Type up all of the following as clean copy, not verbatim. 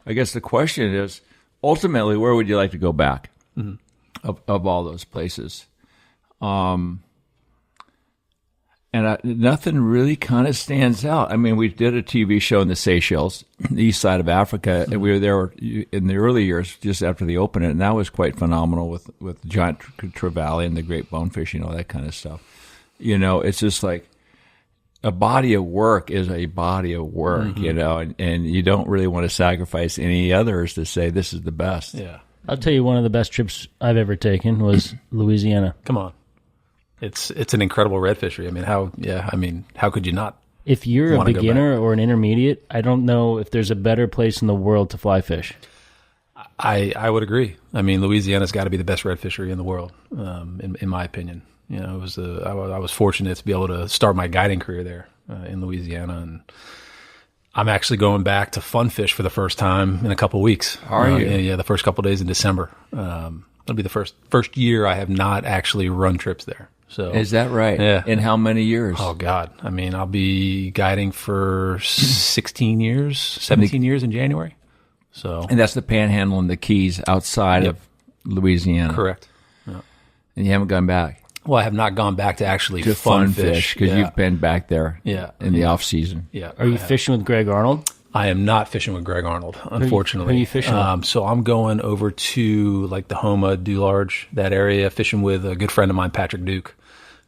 I guess the question is, ultimately, where would you like to go back of all those places? And nothing really kind of stands out. I mean, we did a TV show in the Seychelles, the east side of Africa, and we were there in the early years, just after the opening, and that was quite phenomenal with giant trevally and the great bone fishing, all that kind of stuff. You know, it's just like a body of work is a body of work, you know, and you don't really want to sacrifice any others to say this is the best. Yeah. I'll tell you, one of the best trips I've ever taken was Louisiana. Come on. It's an incredible red fishery. I mean, how could you not? If you're a beginner or an intermediate, I don't know if there's a better place in the world to fly fish. I would agree. I mean, Louisiana's got to be the best red fishery in the world, in my opinion. You know, I was fortunate to be able to start my guiding career there in Louisiana, and I'm actually going back to fun fish for the first time in a couple of weeks. Are you? Yeah, the first couple of days in December. It'll be the first year I have not actually run trips there. So is that right? Yeah. In how many years? Oh God! I mean, I'll be guiding for 17 years in January. So, and that's the Panhandle and the Keys outside of Louisiana. Correct. Yeah. And you haven't gone back. Well, I have not gone back to actually to fun fish because you've been back there. In the off season. Yeah. Are you fishing with Greg Arnold? I am not fishing with Greg Arnold, unfortunately. Who are you fishing with? So I'm going over to like the Houma, Dularge, that area, fishing with a good friend of mine, Patrick Duke.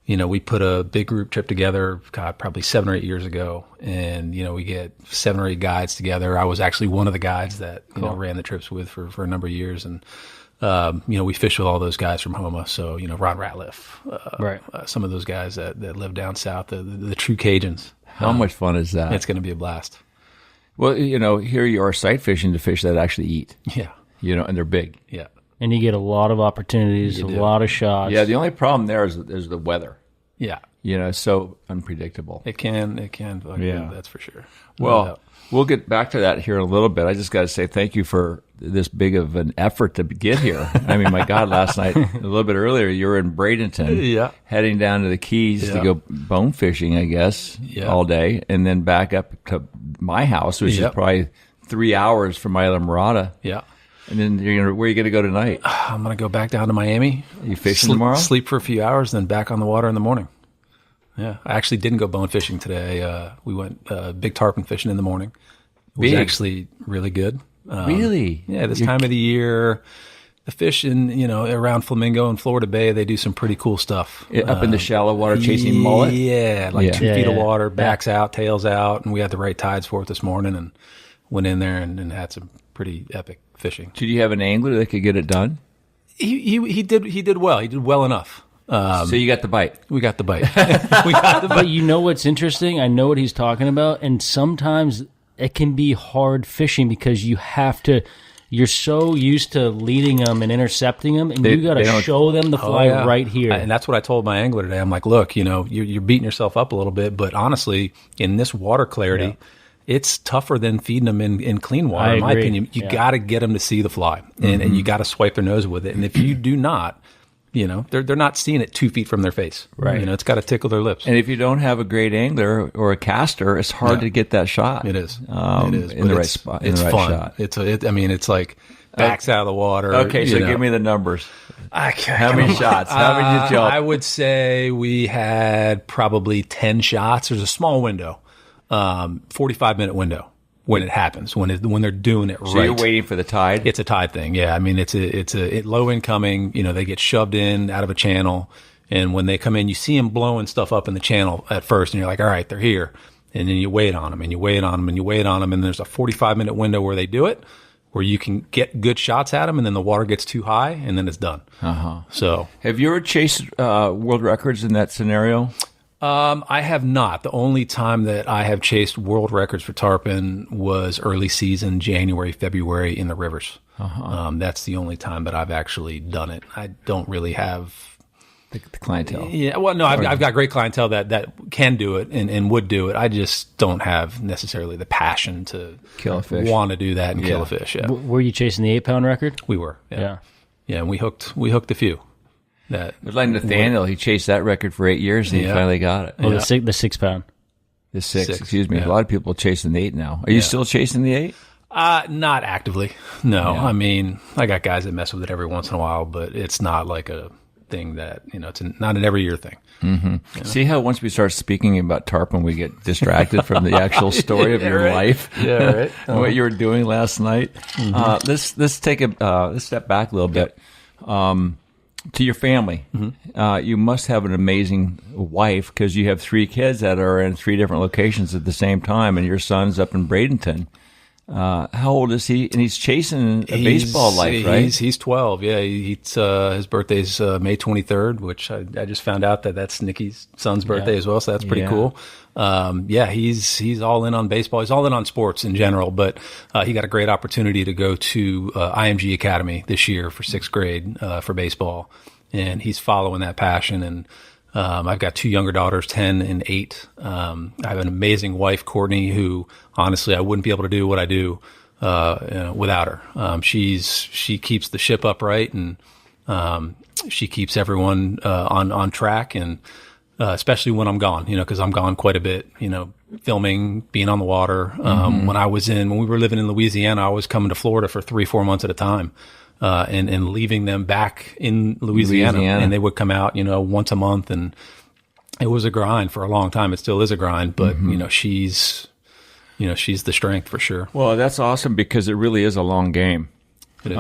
You know, we put a big group trip together, probably 7 or 8 years ago. And, you know, we get 7 or 8 guides together. I was actually one of the guides that, you know, ran the trips with for a number of years. And, you know, we fish with all those guys from Houma. So, you know, Ron Ratliff, some of those guys that live down south, the true Cajuns. How much fun is that? It's going to be a blast. Well, you know, here you are sight fishing to fish that actually eat. Yeah. You know, and they're big. Yeah. And you get a lot of opportunities, a lot of shots. Yeah, the only problem there is the weather. Yeah. You know, it's so unpredictable. It can. Yeah. That's for sure. Well, we'll get back to that here in a little bit. I just got to say thank you for this big of an effort to get here. I mean, my God, last night, a little bit earlier, you were in Bradenton, heading down to the Keys to go bone fishing, I guess, all day, and then back up to my house, which is probably 3 hours from Islamorada. Yeah. And then where are you going to go tonight? I'm going to go back down to Miami. You fishing tomorrow? Sleep for a few hours, then back on the water in the morning. Yeah. I actually didn't go bone fishing today. We went big tarpon fishing in the morning. It was actually really good. Really? Yeah, this time of the year, the fish around Flamingo and Florida Bay, they do some pretty cool stuff. Up in the shallow water chasing mullet? Yeah, 2 feet of water, backs out, tails out, and we had the right tides for it this morning and went in there and had some pretty epic fishing. Did you have an angler that could get it done? He did well. He did well enough. So you got the bite. We got the bite. We got the bite. But you know what's interesting? I know what he's talking about, and sometimes it can be hard fishing because you're so used to leading them and intercepting them, and you got to show them the fly right here. And that's what I told my angler today. I'm like, look, you know, you're beating yourself up a little bit, but honestly, in this water clarity, it's tougher than feeding them in clean water, in my opinion. You got to get them to see the fly, and you got to swipe their nose with it. And if you do not, you know, they're not seeing it 2 feet from their face. Right. You know, it's got to tickle their lips. And if you don't have a great angler or a caster, it's hard to get that shot. It is. In the right spot. It's fun. Shot. It's like backs out of the water. Okay, so give me the numbers. How many shots? How many did you jump? I would say we had probably 10 shots. There's a small window, 45-minute window. When it happens, when they're doing it right. So you're waiting for the tide? It's a tide thing, yeah. I mean, it's low incoming. You know, they get shoved in out of a channel, and when they come in, you see them blowing stuff up in the channel at first, and you're like, all right, they're here. And then you wait on them, and you wait on them, and you wait on them, and there's a 45-minute window where they do it, where you can get good shots at them, and then the water gets too high, and then it's done. So, have you ever chased world records in that scenario? I have not. The only time that I have chased world records for tarpon was early season, January, February in the rivers. That's the only time that I've actually done it. I don't really have the clientele. Yeah, well, no, I've got great clientele that can do it and would do it. I just don't have necessarily the passion to kill a fish. Want to do that and kill a fish. Yeah. Were you chasing the 8-pound record? We were. Yeah. And we hooked a few. It was like Nathaniel. He chased that record for 8 years, and he finally got it. Oh, the 6-pound. The 6, excuse me. A lot of people chasing the 8 now. Are you still chasing the 8? Not actively. No. Yeah. I mean, I got guys that mess with it every once in a while, but it's not like a thing that, it's not an every year thing. Mm-hmm. See how once we start speaking about tarpon, we get distracted from the actual story of your life. Yeah, right. And what you were doing last night. Mm-hmm. Let's take let's step back a little bit. To your family, you must have an amazing wife because you have 3 kids that are in 3 different locations at the same time, and your son's up in Bradenton. How old is he? And he's chasing a baseball life, right? He's 12. Yeah, his birthday's May 23rd, which I just found out that's Nikki's son's birthday as well. So that's pretty cool. He's all in on baseball. He's all in on sports in general, but he got a great opportunity to go to IMG Academy this year for 6th grade for baseball, and he's following that passion. And I've got 2 younger daughters, 10 and 8. I have an amazing wife, Courtney, who honestly I wouldn't be able to do what I do without her. She keeps the ship upright, and she keeps everyone on track, and especially when I'm gone, because I'm gone quite a bit, filming, being on the water. When we were living in Louisiana, I was coming to Florida for 3-4 months at a time. And leaving them back in Louisiana, and they would come out, once a month, and it was a grind for a long time. It still is a grind, but she's the strength for sure. Well, that's awesome because it really is a long game. It is.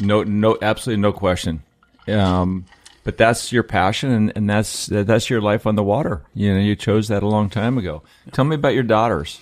No, absolutely no question. But that's your passion, and that's your life on the water. You chose that a long time ago. Tell me about your daughters.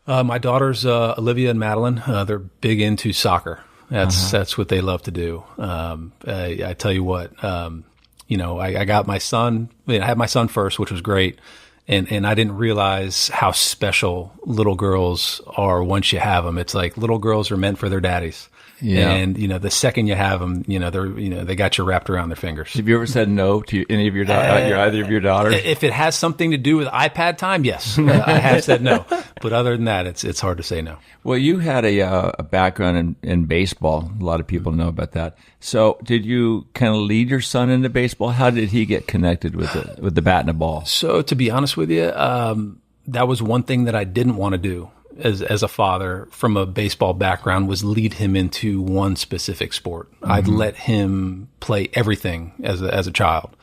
My daughters, Olivia and Madeline, they're big into soccer. That's what they love to do. I tell you what, I got my son. I had my son first, which was great, and I didn't realize how special little girls are once you have them. It's like little girls are meant for their daddies. Yeah. And, the second you have them, they got you wrapped around their fingers. Have you ever said no to any of your either of your daughters? If it has something to do with iPad time, yes, I have said no. But other than that, it's hard to say no. Well, you had a background in baseball. A lot of people know about that. So did you kind of lead your son into baseball? How did he get connected with the bat and the ball? So to be honest with you, that was one thing that I didn't want to do. As a father from a baseball background, was lead him into one specific sport. I'd let him play everything as a child.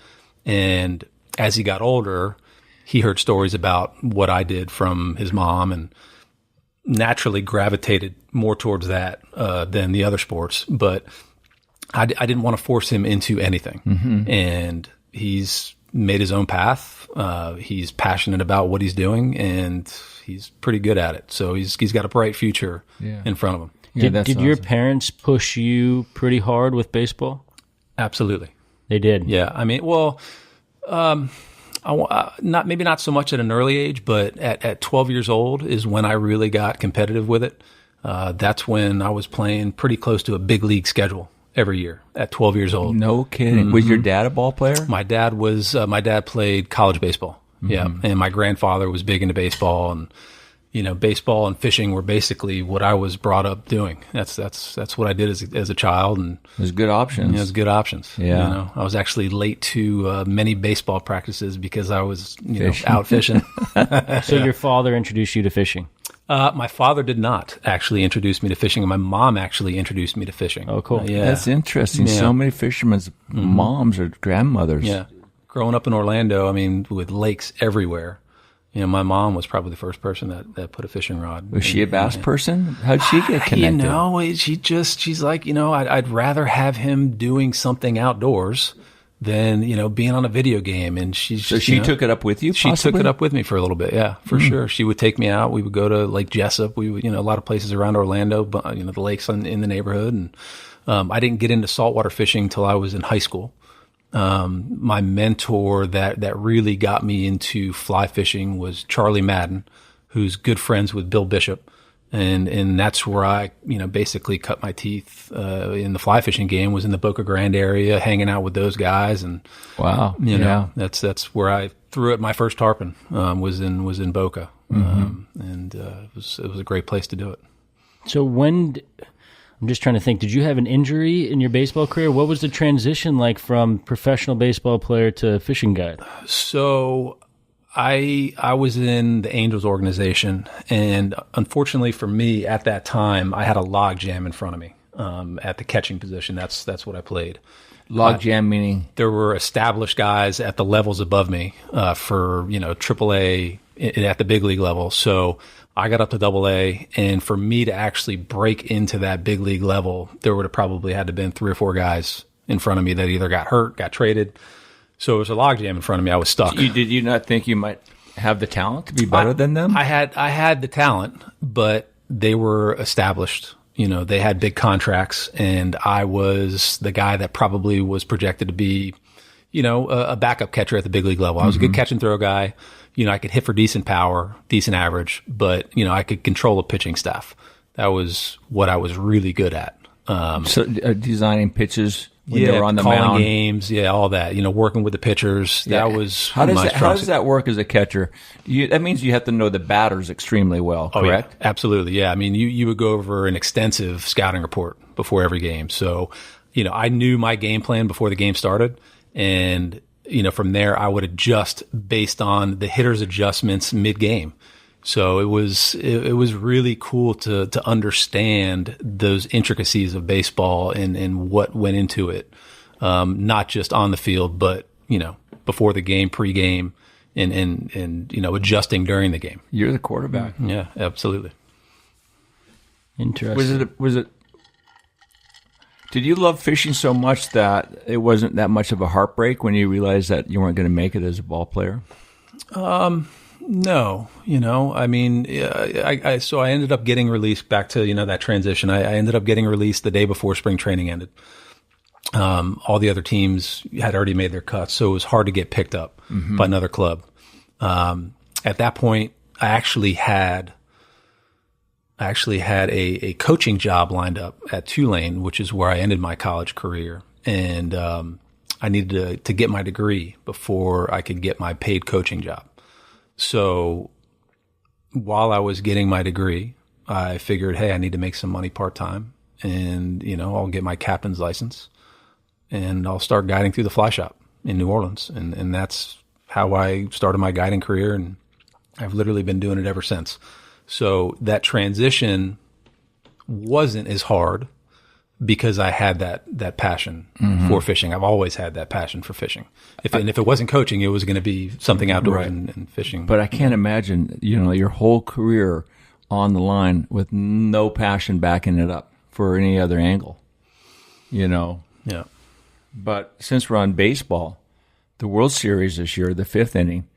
And as he got older, he heard stories about what I did from his mom and naturally gravitated more towards that than the other sports. But I didn't want to force him into anything. And he's made his own path. He's passionate about what he's doing, and he's pretty good at it. So he's got a bright future in front of him. Yeah, did your parents push you pretty hard with baseball? Absolutely. They did. Yeah. I mean, well, maybe not so much at an early age, but at 12 years old is when I really got competitive with it. That's when I was playing pretty close to a big league schedule every year at 12 years old. No kidding. Was your dad a ball player? My dad played college baseball. Yeah. And my grandfather was big into baseball, and, baseball and fishing were basically what I was brought up doing. That's what I did as a child. And it was good options. It was good options. Yeah. I was actually late to many baseball practices because I was, out fishing. So your father introduced you to fishing? My father did not actually introduce me to fishing. My mom actually introduced me to fishing. Oh, cool. Yeah. That's interesting. Yeah. So many fishermen's moms or grandmothers. Yeah. Growing up in Orlando, I mean, with lakes everywhere, my mom was probably the first person that put a fishing rod. Was she a bass person? How'd she get connected? She's like, I'd rather have him doing something outdoors than, being on a video game. And she took it up with you, possibly? She took it up with me for a little bit, yeah, for sure. She would take me out. We would go to Lake Jessup. We would, a lot of places around Orlando, but, the lakes in the neighborhood. And I didn't get into saltwater fishing till I was in high school. My mentor that really got me into fly fishing was Charlie Madden, who's good friends with Bill Bishop. And that's where I, basically cut my teeth, in the fly fishing game, was in the Boca Grande area, hanging out with those guys. And wow, that's where I threw it. My first tarpon, was in Boca. And, it was a great place to do it. So I'm just trying to think, did you have an injury in your baseball career? What was the transition like from professional baseball player to fishing guide? So I was in the Angels organization, and unfortunately for me at that time, I had a log jam in front of me at the catching position. That's what I played. Log jam meaning? There were established guys at the levels above me for, AAA at the big league level. So I got up to AA, and for me to actually break into that big league level, there would have probably had to been 3 or 4 guys in front of me that either got hurt, got traded. So it was a logjam in front of me. I was stuck. Did you not think you might have the talent to be better than them? I had the talent, but they were established. They had big contracts, and I was the guy that probably was projected to be, a backup catcher at the big league level. I was a good catch and throw guy. I could hit for decent power, decent average, but, I could control a pitching staff. That was what I was really good at. So designing pitches when they were on the calling mound. games, all that. Working with the pitchers. Yeah. That was how does that work as a catcher? That means you have to know the batters extremely well, correct? Oh, yeah, absolutely. Yeah. I mean, you would go over an extensive scouting report before every game. So, I knew my game plan before the game started, and from there I would adjust based on the hitter's adjustments mid-game. So it was really cool to understand those intricacies of baseball and what went into it, not just on the field, but before the game, pre-game, and adjusting during the game. You're the quarterback. Yeah, absolutely. Interesting. Was it? Did you love fishing so much that it wasn't that much of a heartbreak when you realized that you weren't going to make it as a ball player? No, I mean, so I ended up getting released back to, that transition. I ended up getting released the day before spring training ended. All the other teams had already made their cuts, so it was hard to get picked up by another club. At that point, I actually had a coaching job lined up at Tulane, which is where I ended my college career. And, I needed to get my degree before I could get my paid coaching job. So while I was getting my degree, I figured, hey, I need to make some money part-time, and, I'll get my captain's license and I'll start guiding through the fly shop in New Orleans. And that's how I started my guiding career. And I've literally been doing it ever since. So that transition wasn't as hard because I had that passion for fishing. I've always had that passion for fishing. If it wasn't coaching, it was going to be something outdoors and fishing. But I can't imagine, your whole career on the line with no passion backing it up for any other angle, Yeah. But since we're on baseball, the World Series this year, the 5th inning,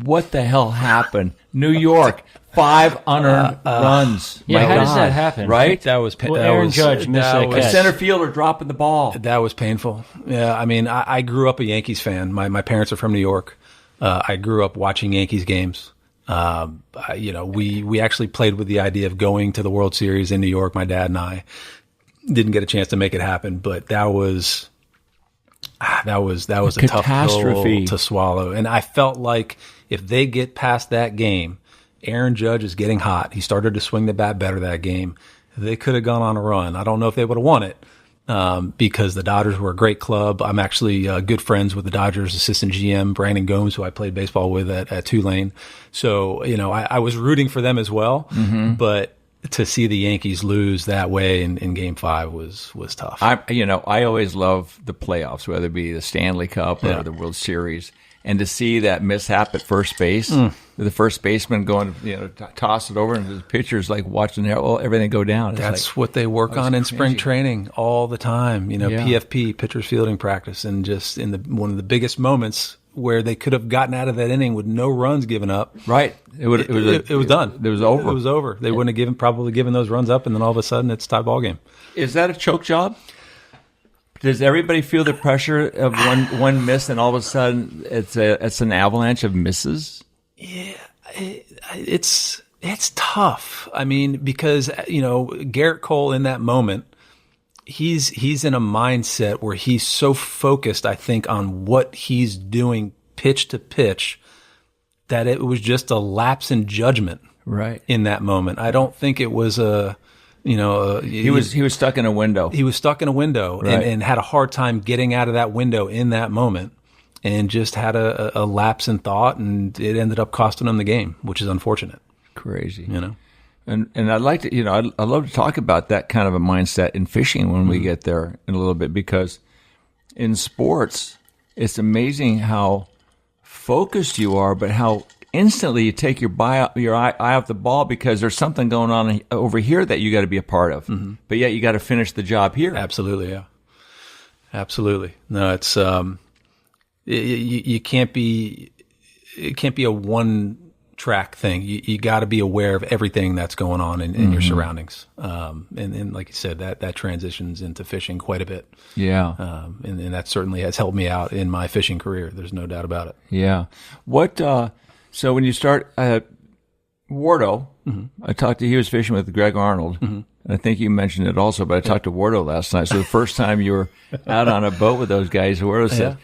what the hell happened? New York, 5 unearned runs. Yeah, My how God. does that happen? Right? That was Aaron Judge missed that A catch. center fielder dropping the ball. That was painful. Yeah, I mean, I grew up a Yankees fan. My parents are from New York. I grew up watching Yankees games. We actually played with the idea of going to the World Series in New York. My dad and I didn't get a chance to make it happen, but that was a tough pill to swallow. And I felt like if they get past that game, Aaron Judge is getting hot. He started to swing the bat better that game. They could have gone on a run. I don't know if they would have won it because the Dodgers were a great club. I'm actually good friends with the Dodgers assistant GM, Brandon Gomes, who I played baseball with at Tulane. So, I was rooting for them as well. But to see the Yankees lose that way in Game 5 was tough. I always love the playoffs, whether it be the Stanley Cup or the World Series. And to see that mishap at first base, the first baseman going, toss it over, and the pitcher's like watching everything go down. That's what they work on in spring training all the time. PFP, pitcher's fielding practice, and just in one of the biggest moments where they could have gotten out of that inning with no runs given up. Right. It was done. It was over. It was over. They wouldn't have probably given those runs up, and then all of a sudden it's tie ball game. Is that a choke job? Does everybody feel the pressure of one miss, and all of a sudden it's an avalanche of misses? Yeah, it's tough. I mean, because Garrett Cole in that moment, he's in a mindset where he's so focused, I think, on what he's doing pitch to pitch that it was just a lapse in judgment. Right. In that moment, I don't think it was he was stuck in a window. He was stuck in a window, right, and had a hard time getting out of that window in that moment. and just had a lapse in thought, and it ended up costing them the game, which is unfortunate. Crazy, And I'd like to, I'd love to talk about that kind of a mindset in fishing when we get there in a little bit, because in sports, it's amazing how focused you are, but how instantly you take your eye off the ball because there's something going on over here that you got to be a part of, but yet you got to finish the job here. Absolutely, yeah, absolutely. No, it's you can't be. It can't be a one track thing. You got to be aware of everything that's going on in your surroundings. And like you said, that transitions into fishing quite a bit. Yeah. And that certainly has helped me out in my fishing career. There's no doubt about it. Yeah. So when you start Wardo, he was fishing with Greg Arnold. I think you mentioned it also, but I talked to Wardo last night. So the first time you were out on a boat with those guys, Wardo said,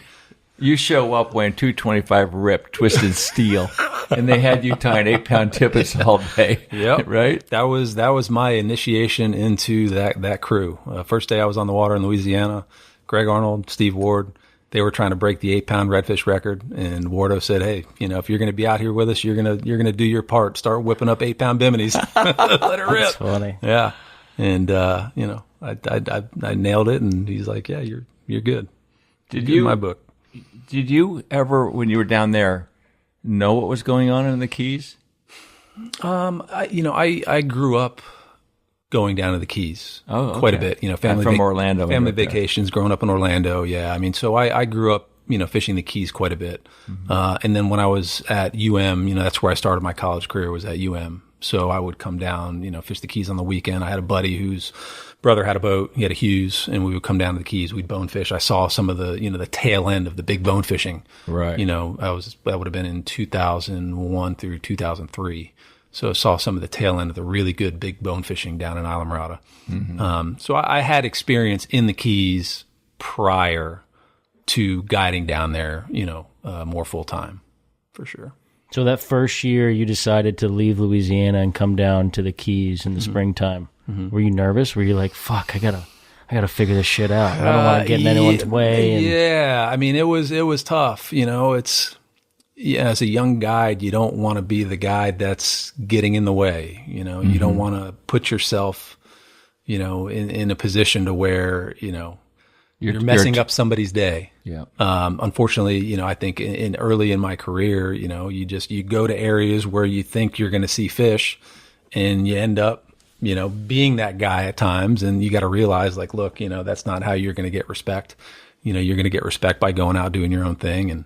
you show up weighing 225 rip, twisted steel, and they had you tying 8-pound tippets all day. Yep. Right? That was my initiation into that crew. First day I was on the water in Louisiana, Greg Arnold, Steve Ward, they were trying to break the 8-pound redfish record, and Wardo said, "Hey, if you're going to be out here with us, you're going to do your part. Start whipping up 8-pound biminis. Let it rip." That's funny. Yeah. And I nailed it, and he's like, "Yeah, you're good." In my book. Did you ever, when you were down there, know what was going on in the Keys? I grew up going down to the Keys quite a bit. Family from Orlando. Family vacations, growing up in Orlando. Yeah, I mean, so I grew up, fishing the Keys quite a bit. And then when I was at UM, that's where I started my college career, was at UM. So I would come down, fish the Keys on the weekend. I had a buddy whose brother had a boat. He had a Hughes, and we would come down to the Keys. We'd bone fish. I saw some of the, the tail end of the big bone fishing. Right. That would have been in 2001 through 2003. So I saw some of the tail end of the really good big bone fishing down in Islamorada. So I had experience in the Keys prior to guiding down there, more full time, for sure. So that first year you decided to leave Louisiana and come down to the Keys in the springtime. Were you nervous? Were you like, fuck, I gotta figure this shit out. I don't want to get in anyone's way. Yeah. I mean, it was tough. As a young guide, you don't want to be the guide that's getting in the way. You don't want to put yourself, in a position to where, you're messing up somebody's day. Yeah. Unfortunately, I think early in my career, you go to areas where you think you're going to see fish, and you end up, being that guy at times, and you got to realize, like, look, that's not how you're going to get respect. You're going to get respect by going out doing your own thing and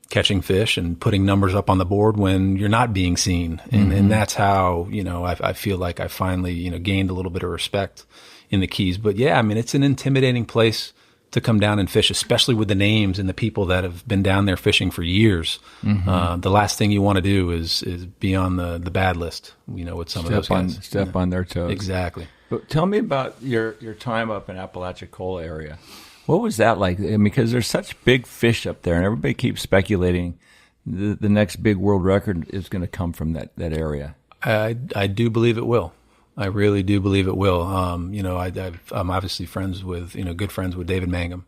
catching fish and putting numbers up on the board when you're not being seen. And that's how, I feel like I finally, gained a little bit of respect in the Keys. But yeah, I mean, it's an intimidating place to come down and fish, especially with the names and the people that have been down there fishing for years. The last thing you want to do is be on the bad list, with some of those guys. Step on their toes. Exactly. But tell me about your time up in Apalachicola area. What was that like? I mean, because there's such big fish up there, and everybody keeps speculating the next big world record is going to come from that area. I do believe it will. I really do believe it will. I'm obviously good friends with David Mangum.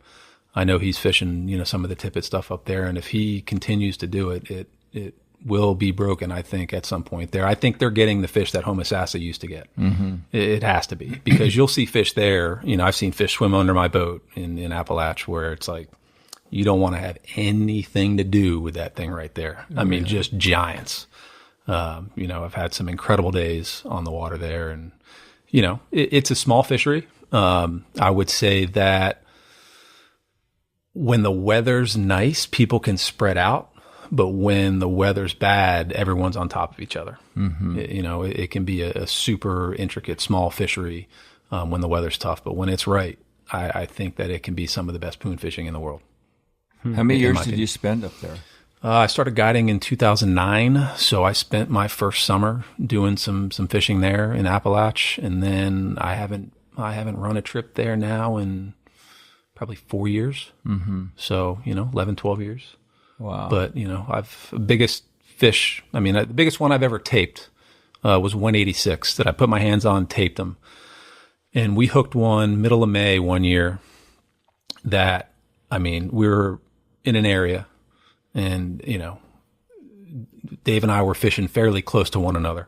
I know he's fishing, some of the tippet stuff up there, and if he continues to do it, it will be broken, I think, at some point there. I think they're getting the fish that Homosassa used to get. It has to be, because you'll see fish there. I've seen fish swim under my boat in Appalach where it's like, you don't want to have anything to do with that thing right there. I mean, just giants. I've had some incredible days on the water there, and, it's a small fishery. I would say that when the weather's nice, people can spread out, but when the weather's bad, everyone's on top of each other. It can be a super intricate small fishery, when the weather's tough, but when it's right, I think that it can be some of the best poon fishing in the world. How many years did you spend up there? I started guiding in 2009, so I spent my first summer doing some fishing there in Appalach, and then I haven't run a trip there now in probably 4 years. So 11, 12 years. Wow. But the biggest one I've ever taped was 186 that I put my hands on, taped them, and we hooked one middle of May one year. We were in an area And, Dave and I were fishing fairly close to one another.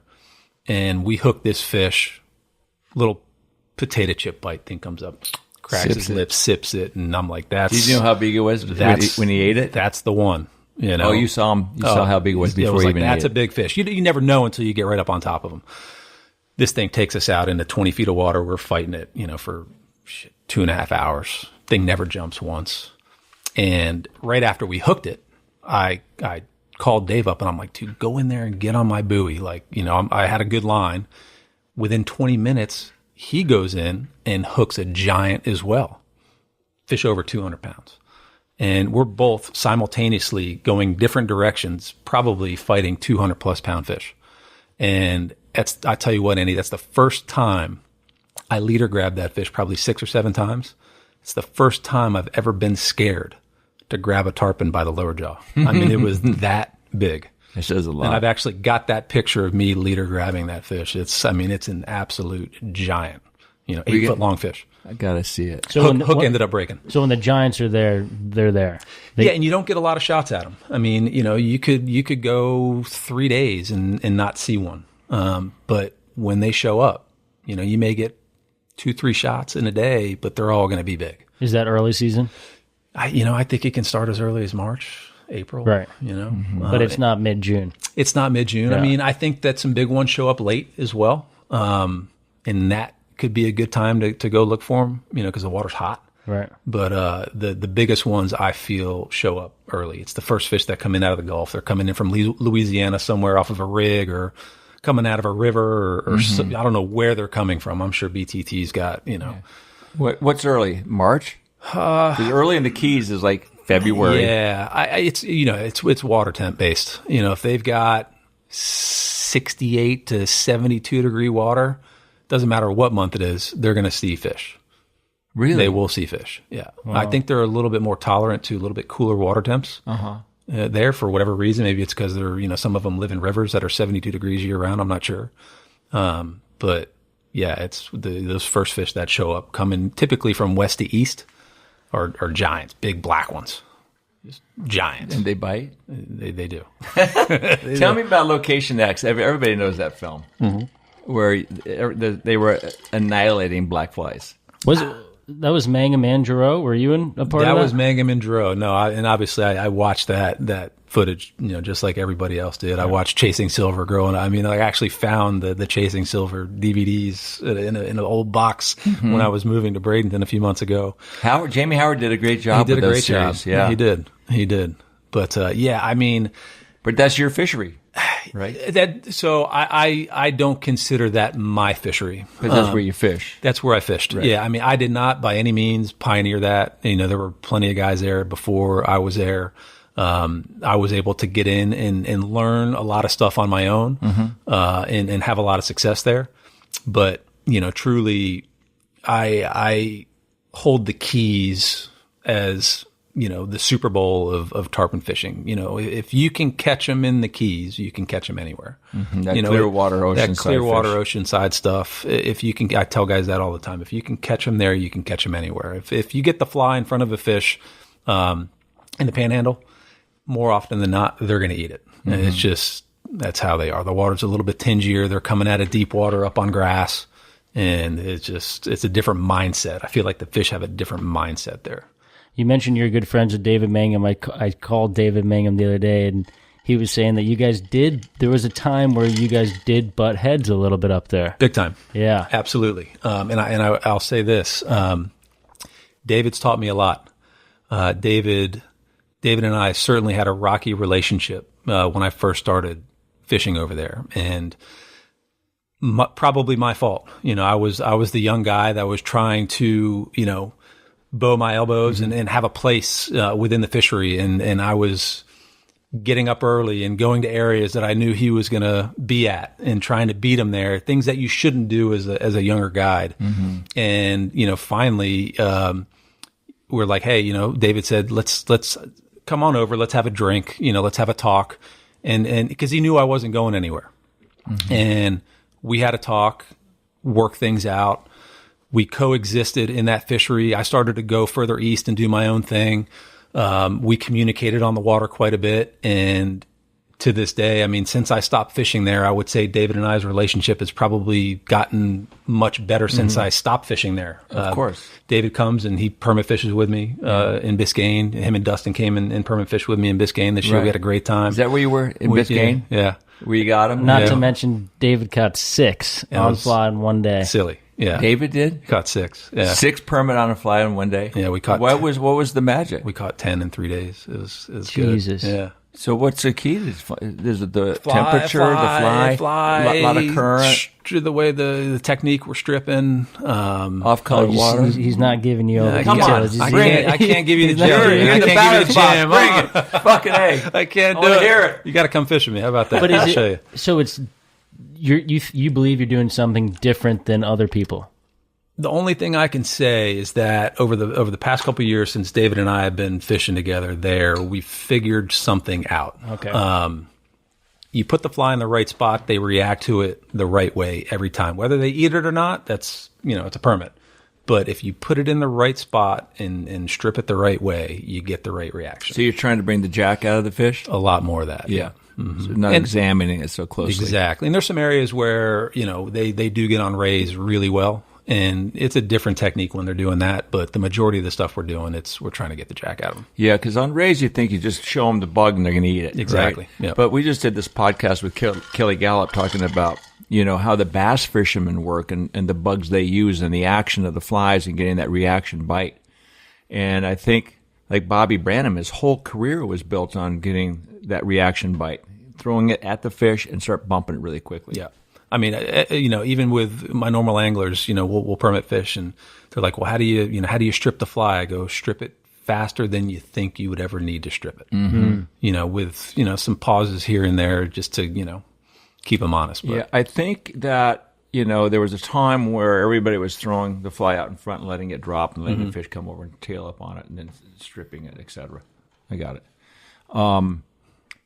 And we hooked this fish, little potato chip bite thing comes up, cracks his lips, sips it. And I'm like, that's... Did you know how big it was when he ate it? That's the one. Oh, you saw him. You saw how big it was before he even ate it. That's a big fish. You never know until you get right up on top of him. This thing takes us out into 20 feet of water. We're fighting it, for 2.5 hours. Thing never jumps once. And right after we hooked it, I called Dave up and I'm like, dude, go in there and get on my buoy. I had a good line. Within 20 minutes, he goes in and hooks a giant as well. Fish over 200 pounds. And we're both simultaneously going different directions, probably fighting 200 plus pound fish. And I tell you what, Andy, that's the first time I leader grabbed that fish, probably 6 or 7 times. It's the first time I've ever been scared to grab a tarpon by the lower jaw. I mean, it was that big. It says a lot. And I've actually got that picture of me leader grabbing that fish. It's an absolute giant, 8-foot long fish. I gotta see it. So hook ended up breaking. So when the giants are there, they're there. And you don't get a lot of shots at them. I mean, you could go 3 days and not see one. But when they show up, you may get 2-3 shots in a day, but they're all going to be big. Is that early season? I think it can start as early as March, April. Right. But it's not mid-June. It's not mid-June. Yeah. I mean, I think that some big ones show up late as well. And that could be a good time to go look for them, because the water's hot. Right. But the biggest ones I feel show up early. It's the first fish that come in out of the Gulf. They're coming in from Louisiana somewhere off of a rig or coming out of a river or I don't know where they're coming from. I'm sure BTT's got, Yeah. What's early? March? Because early in the Keys is like February. Yeah. It's water temp based. If they've got 68 to 72 degree water, doesn't matter what month it is, they're going to see fish. Really? They will see fish. Yeah. Wow. I think they're a little bit more tolerant to a little bit cooler water temps. There for whatever reason. Maybe it's because they're, some of them live in rivers that are 72 degrees year round. I'm not sure. But yeah, it's those first fish that show up coming typically from west to east are giants, big black ones. Just giants. And they bite? They do. Tell me about Location X. Everybody knows that film. Where they were annihilating black flies. That was Mangum and Giroux? Were you in a part of that? That was Mangum and Giroux. No, and obviously I watched that footage, just like everybody else did. I watched Chasing Silver growing up. I mean, I actually found the Chasing Silver DVDs in an old box when I was moving to Bradenton a few months ago. Jamie Howard did a great job with those series. Yeah, he did. But I mean, but that's your fishery. Right. I don't consider that my fishery. Because that's where you fish. That's where I fished. Right. Yeah. I mean, I did not by any means pioneer that. There were plenty of guys there before I was there. I was able to get in and learn a lot of stuff on my own, and have a lot of success there. But, truly I hold the keys as, the Super Bowl of tarpon fishing. If you can catch them in the Keys, you can catch them anywhere. That Clearwater Oceanside stuff. If you can, I tell guys that all the time. If you can catch them there, you can catch them anywhere. If you get the fly in front of a fish, in the panhandle, more often than not, they're going to eat it. And it's just, that's how they are. The water's a little bit tingier. They're coming out of deep water up on grass. And it's a different mindset. I feel like the fish have a different mindset there. You mentioned you're good friends with David Mangum. I called David Mangum the other day, and he was saying that you guys there was a time where you guys did butt heads a little bit up there. Big time. Yeah. Absolutely. I'll say this. David's taught me a lot. David and I certainly had a rocky relationship when I first started fishing over there, and probably my fault. I was the young guy that was trying to, bow my elbows and have a place within the fishery. And I was getting up early and going to areas that I knew he was going to be at and trying to beat him there, things that you shouldn't do as a younger guide. And, finally, we're like, hey, David said, let's come on over. Let's have a drink, let's have a talk. And because he knew I wasn't going anywhere. And we had a talk, work things out. We coexisted in that fishery. I started to go further east and do my own thing. We communicated on the water quite a bit. And to this day, I mean, since I stopped fishing there, I would say David and I's relationship has probably gotten much better since I stopped fishing there. Of course. David comes and he permit fishes with me in Biscayne. Him and Dustin came and permit fished with me in Biscayne this year. We had a great time. Is that where you were, in Biscayne? Yeah. Where you got him? Not to mention David caught 6 on fly in one day. Silly. Yeah. David did? He caught 6. Yeah. 6 permit on a fly in one day? Yeah, we caught What was the magic? We caught 10 in 3 days. It was Jesus. good. Yeah. So what's the key? Is it the temperature, the fly, a lot of current? The way the technique we're stripping. Off-colored water? He's not giving you all the Come on. details. I can't give you the jelly. You're in the batter's box. Bring it. Fucking A. I can't do I it. hear it. You got to come fish with me. How about that? But I'll show you. So it's you believe you're doing something different than other people? The only thing I can say is that over the past couple of years, since David and I have been fishing together there, we figured something out. Okay. You put the fly in the right spot, they react to it the right way every time. Whether they eat it or not, that's, it's a permit. But if you put it in the right spot and strip it the right way, you get the right reaction. So you're trying to bring the jack out of the fish? A lot more of that. Yeah. Mm-hmm. So not examining it so closely. Exactly. And there's some areas where, they do get on rays really well. And it's a different technique when they're doing that, but the majority of the stuff we're doing, we're trying to get the jack out of them. Yeah, because on rays, you think you just show them the bug and they're going to eat it. Exactly. Right? Yep. But we just did this podcast with Kelly Gallup talking about, how the bass fishermen work and the bugs they use and the action of the flies and getting that reaction bite. And I think, like Bobby Branham, his whole career was built on getting that reaction bite, throwing it at the fish and start bumping it really quickly. Yeah. I mean, even with my normal anglers, we'll permit fish and they're like, well, how do you strip the fly? I go, strip it faster than you think you would ever need to strip it. Mm-hmm. With, some pauses here and there just to, keep them honest. But. Yeah. I think that, there was a time where everybody was throwing the fly out in front and letting it drop and letting the fish come over and tail up on it and then stripping it, etc. I got it.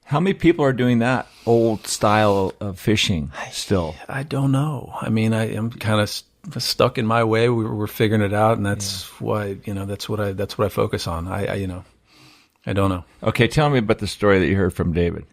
How many people are doing that old style of fishing still? I don't know. I mean, I am kind of stuck in my way. We're figuring it out, and that's why that's what I focus on. I don't know. Okay, tell me about the story that you heard from David.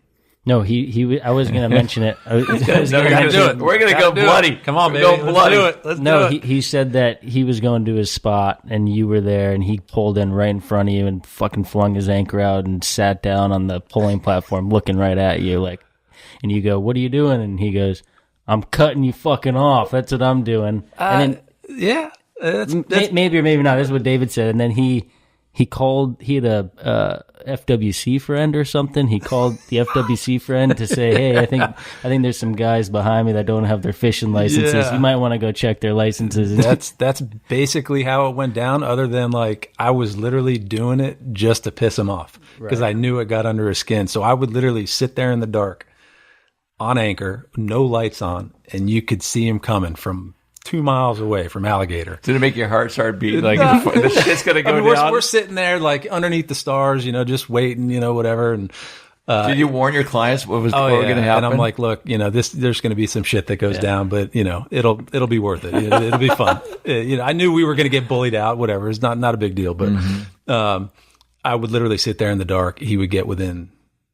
No, he. I was going to mention it. We're going to go bloody. Come on, baby. Go bloody. Let's do it. He said that he was going to his spot, and you were there, and he pulled in right in front of you and fucking flung his anchor out and sat down on the pulling platform, looking right at you, and you go, "What are you doing?" And he goes, "I'm cutting you fucking off. That's what I'm doing." And then, that's maybe or maybe not. That's what David said, and then he called. He had a FWC friend or something. He called the FWC friend to say, "Hey, I think there's some guys behind me that don't have their fishing licenses. Yeah. You might want to go check their licenses." That's basically how it went down. Other than I was literally doing it just to piss him off because I knew it got under his skin. So I would literally sit there in the dark on anchor, no lights on, and you could see him coming from 2 miles away from Alligator. Did it make your heart start beating the shit's going to go down? We're sitting there underneath the stars, just waiting, whatever. And did you warn your clients what was going to happen? And I'm like, look, there's going to be some shit that goes down, but it'll be worth it. It'll be fun. I knew we were going to get bullied out, whatever. It's not a big deal, but I would literally sit there in the dark. He would get within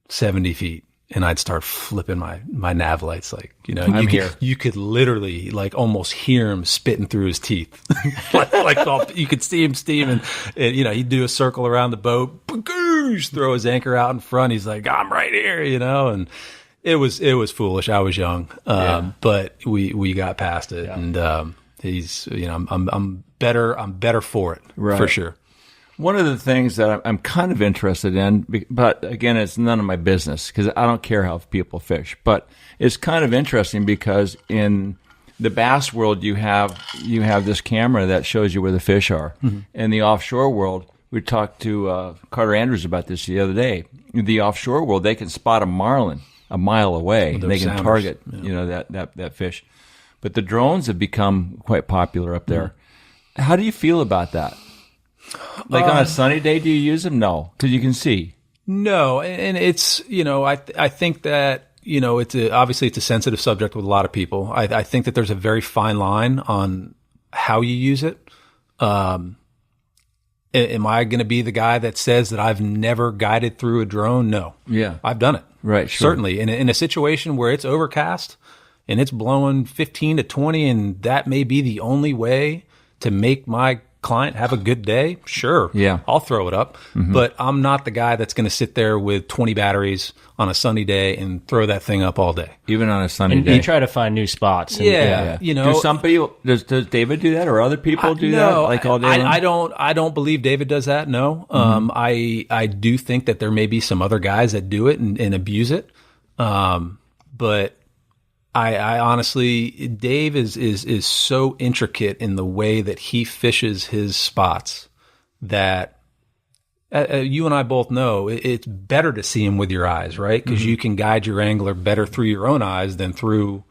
70 feet. And I'd start flipping my nav lights, you could literally almost hear him spitting through his teeth, you could see him steaming. And, he'd do a circle around the boat, bagoosh, throw his anchor out in front. He's like, I'm right here, and it was foolish. I was young, but we got past it, and he's, I'm better for it, for sure. One of the things that I'm kind of interested in, but again, it's none of my business because I don't care how people fish, but it's kind of interesting because in the bass world, you have this camera that shows you where the fish are. Mm-hmm. In the offshore world, we talked to Carter Andrews about this the other day. In the offshore world, they can spot a marlin a mile away. They can target, that fish. But the drones have become quite popular up there. Mm-hmm. How do you feel about that? On a sunny day, do you use them? No, because you can see. No, and it's, I think that, obviously it's a sensitive subject with a lot of people. I think that there's a very fine line on how you use it. And Am I going to be the guy that says that I've never guided through a drone? No. Yeah. I've done it. Right. Sure. Certainly. In a situation where it's overcast and it's blowing 15 to 20 and that may be the only way to make my client have a good day, sure. Yeah. I'll throw it up. But I'm not the guy that's going to sit there with 20 batteries on a sunny day and throw that thing up all day. Even on a sunny And day. you try to find new spots. And, Yeah. You know, do some people, does David do that or other people do that? Like all day long? I don't believe David does that. No. I do think that there may be some other guys that do it and abuse it. But I honestly, Dave is so intricate in the way that he fishes his spots that you and I both know it's better to see him with your eyes, right? Because you can guide your angler better through your own eyes than through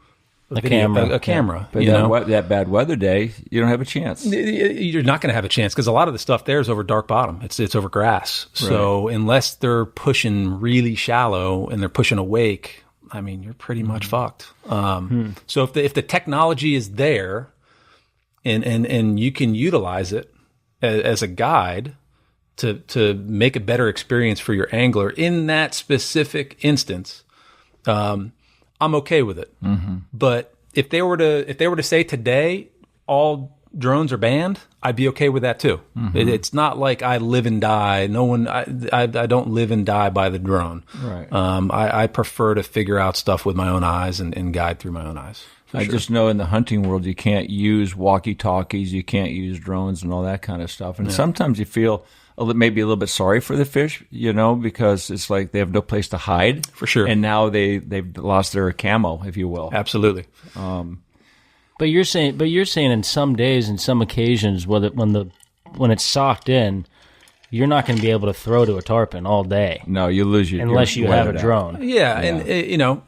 a camera. But that bad weather day, you don't have a chance. You're not going to have a chance because a lot of the stuff there is over dark bottom. It's over grass. So unless they're pushing really shallow and they're pushing a wake, I mean, you're pretty much fucked. So if the technology is there and you can utilize it as a guide to make a better experience for your angler in that specific instance, I'm okay with it. But if they were to say today all drones are banned, I'd be okay with that too. It's not like I live and die. I don't live and die by the drone. Right. I prefer to figure out stuff with my own eyes and guide through my own eyes. I just know in the hunting world you can't use walkie-talkies, you can't use drones and all that kind of stuff. And sometimes you feel maybe a little bit sorry for the fish, because it's like they have no place to hide. For sure. And now they've lost their camo, if you will. Absolutely. But you're saying in some days and some occasions, when it's socked in, you're not going to be able to throw to a tarpon all day. No, you lose unless you have a drone. Yeah, and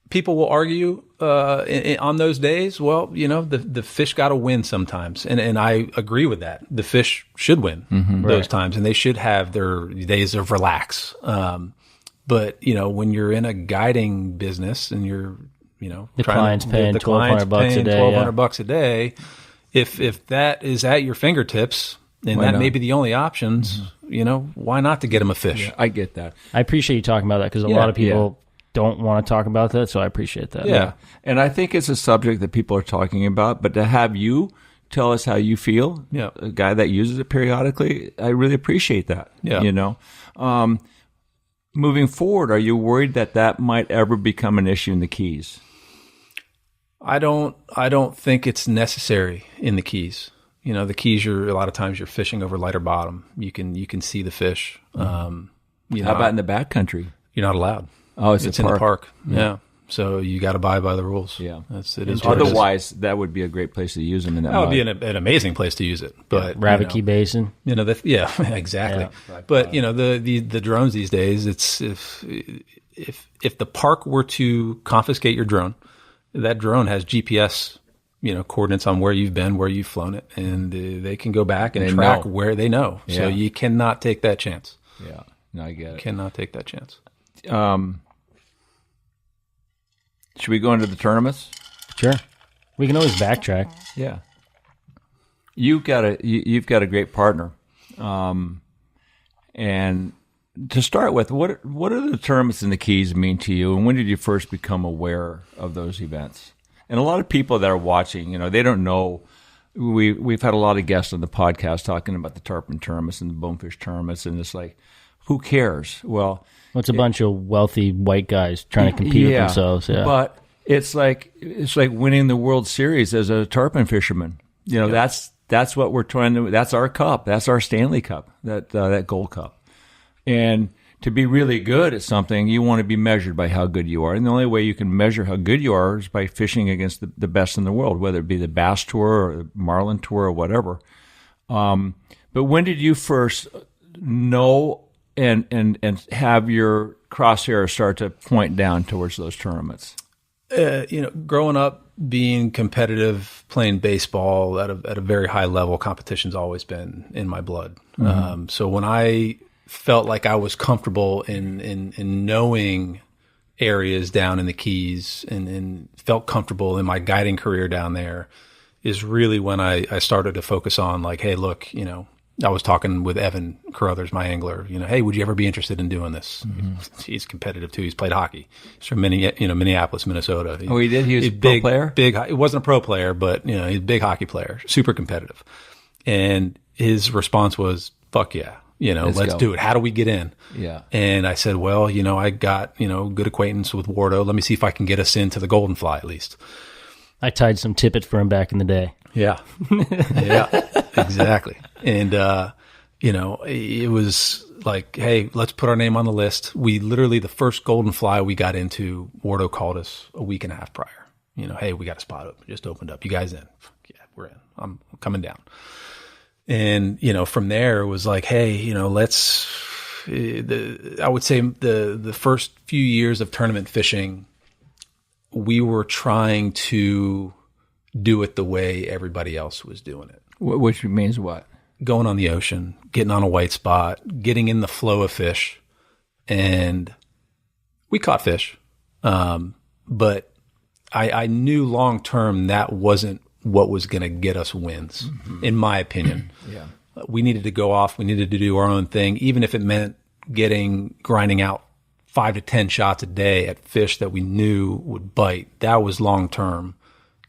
people will argue on those days. Well, the fish got to win sometimes, and I agree with that. The fish should win those times, and they should have their days of relax. But when you're in a guiding business and you're the client's paying $1,200 a day. $1,200 a day. If that is at your fingertips, and that may be the only options, why not to get them a fish? Yeah, I get that. I appreciate you talking about that because a lot of people don't want to talk about that, so I appreciate that. Yeah, and I think it's a subject that people are talking about, but to have you tell us how you feel, a guy that uses it periodically, I really appreciate that. Yeah. Moving forward, are you worried that might ever become an issue in the Keys? I don't think it's necessary in the Keys. The Keys, a lot of times you're fishing over lighter bottom. You can see the fish. How about in the backcountry? You're not allowed. Oh, it's in the park. Yeah. So you got to abide by the rules. Yeah. It is. Otherwise, that would be a great place to use them. That would be an amazing place to use it. But Rabbit Key Basin. Exactly. Yeah. But the drones these days, it's if the park were to confiscate your drone, that drone has GPS, coordinates on where you've been, where you've flown it, and they can go back and track where they know. Yeah. So you cannot take that chance. Yeah, no, I get it. Cannot take that chance. Should we go into the tournaments? Sure. We can always backtrack. Yeah. You've got a great partner, and to start with, what do the tournaments in the Keys mean to you, and when did you first become aware of those events? And a lot of people that are watching, they don't know. We've had a lot of guests on the podcast talking about the tarpon tournaments and the bonefish tournaments, and it's like, who cares? Well, it's a bunch of wealthy white guys trying to compete with themselves. Yeah, but it's like winning the World Series as a tarpon fisherman. That's what we're trying to. That's our cup. That's our Stanley Cup. That Gold Cup. And to be really good at something, you want to be measured by how good you are. And the only way you can measure how good you are is by fishing against the best in the world, whether it be the Bass Tour or the Marlin Tour or whatever. But when did you first know and have your crosshair start to point down towards those tournaments? Growing up, being competitive, playing baseball at a very high level, competition's always been in my blood. So when I felt like I was comfortable in knowing areas down in the Keys and felt comfortable in my guiding career down there is really when I started to focus on like, hey, look, I was talking with Evan Carruthers, my angler, hey, would you ever be interested in doing this? He's competitive too. He's played hockey. He's from Minneapolis, Minnesota. He did? He was a pro player? It wasn't a pro player, but he's a big hockey player, super competitive. And his response was, fuck yeah. Let's do it. How do we get in? Yeah. And I said, well, I got, good acquaintance with Wardo. Let me see if I can get us into the Golden Fly at least. I tied some tippet for him back in the day. Yeah. Yeah, exactly. And, it was like, hey, let's put our name on the list. We literally, the first Golden Fly we got into, Wardo called us a week and a half prior. Hey, we got a spot open. Just opened up. You guys in? Yeah, we're in. I'm coming down. And, from there it was like, hey, I would say the first few years of tournament fishing, we were trying to do it the way everybody else was doing it. Which means what? Going on the ocean, getting on a white spot, getting in the flow of fish. And we caught fish. But I knew long term that wasn't what was going to get us wins, in my opinion. Yeah. We needed to go off. We needed to do our own thing, even if it meant grinding out 5 to 10 shots a day at fish that we knew would bite. That was long term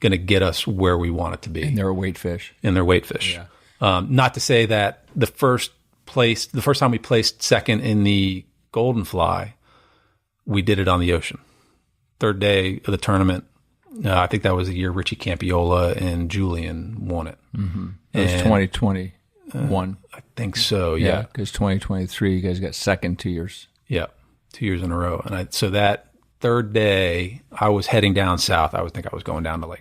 going to get us where we wanted to be. And they're weight fish. Yeah. Not to say that the first time we placed second in the Golden Fly, we did it on the ocean. Third day of the tournament, I think that was the year Richie Campiola and Julian won it. Mm-hmm. It was 2021. I think so, yeah. Because 2023, you guys got second 2 years. Yeah, 2 years in a row. And so that third day, I was heading down south. I was going down to we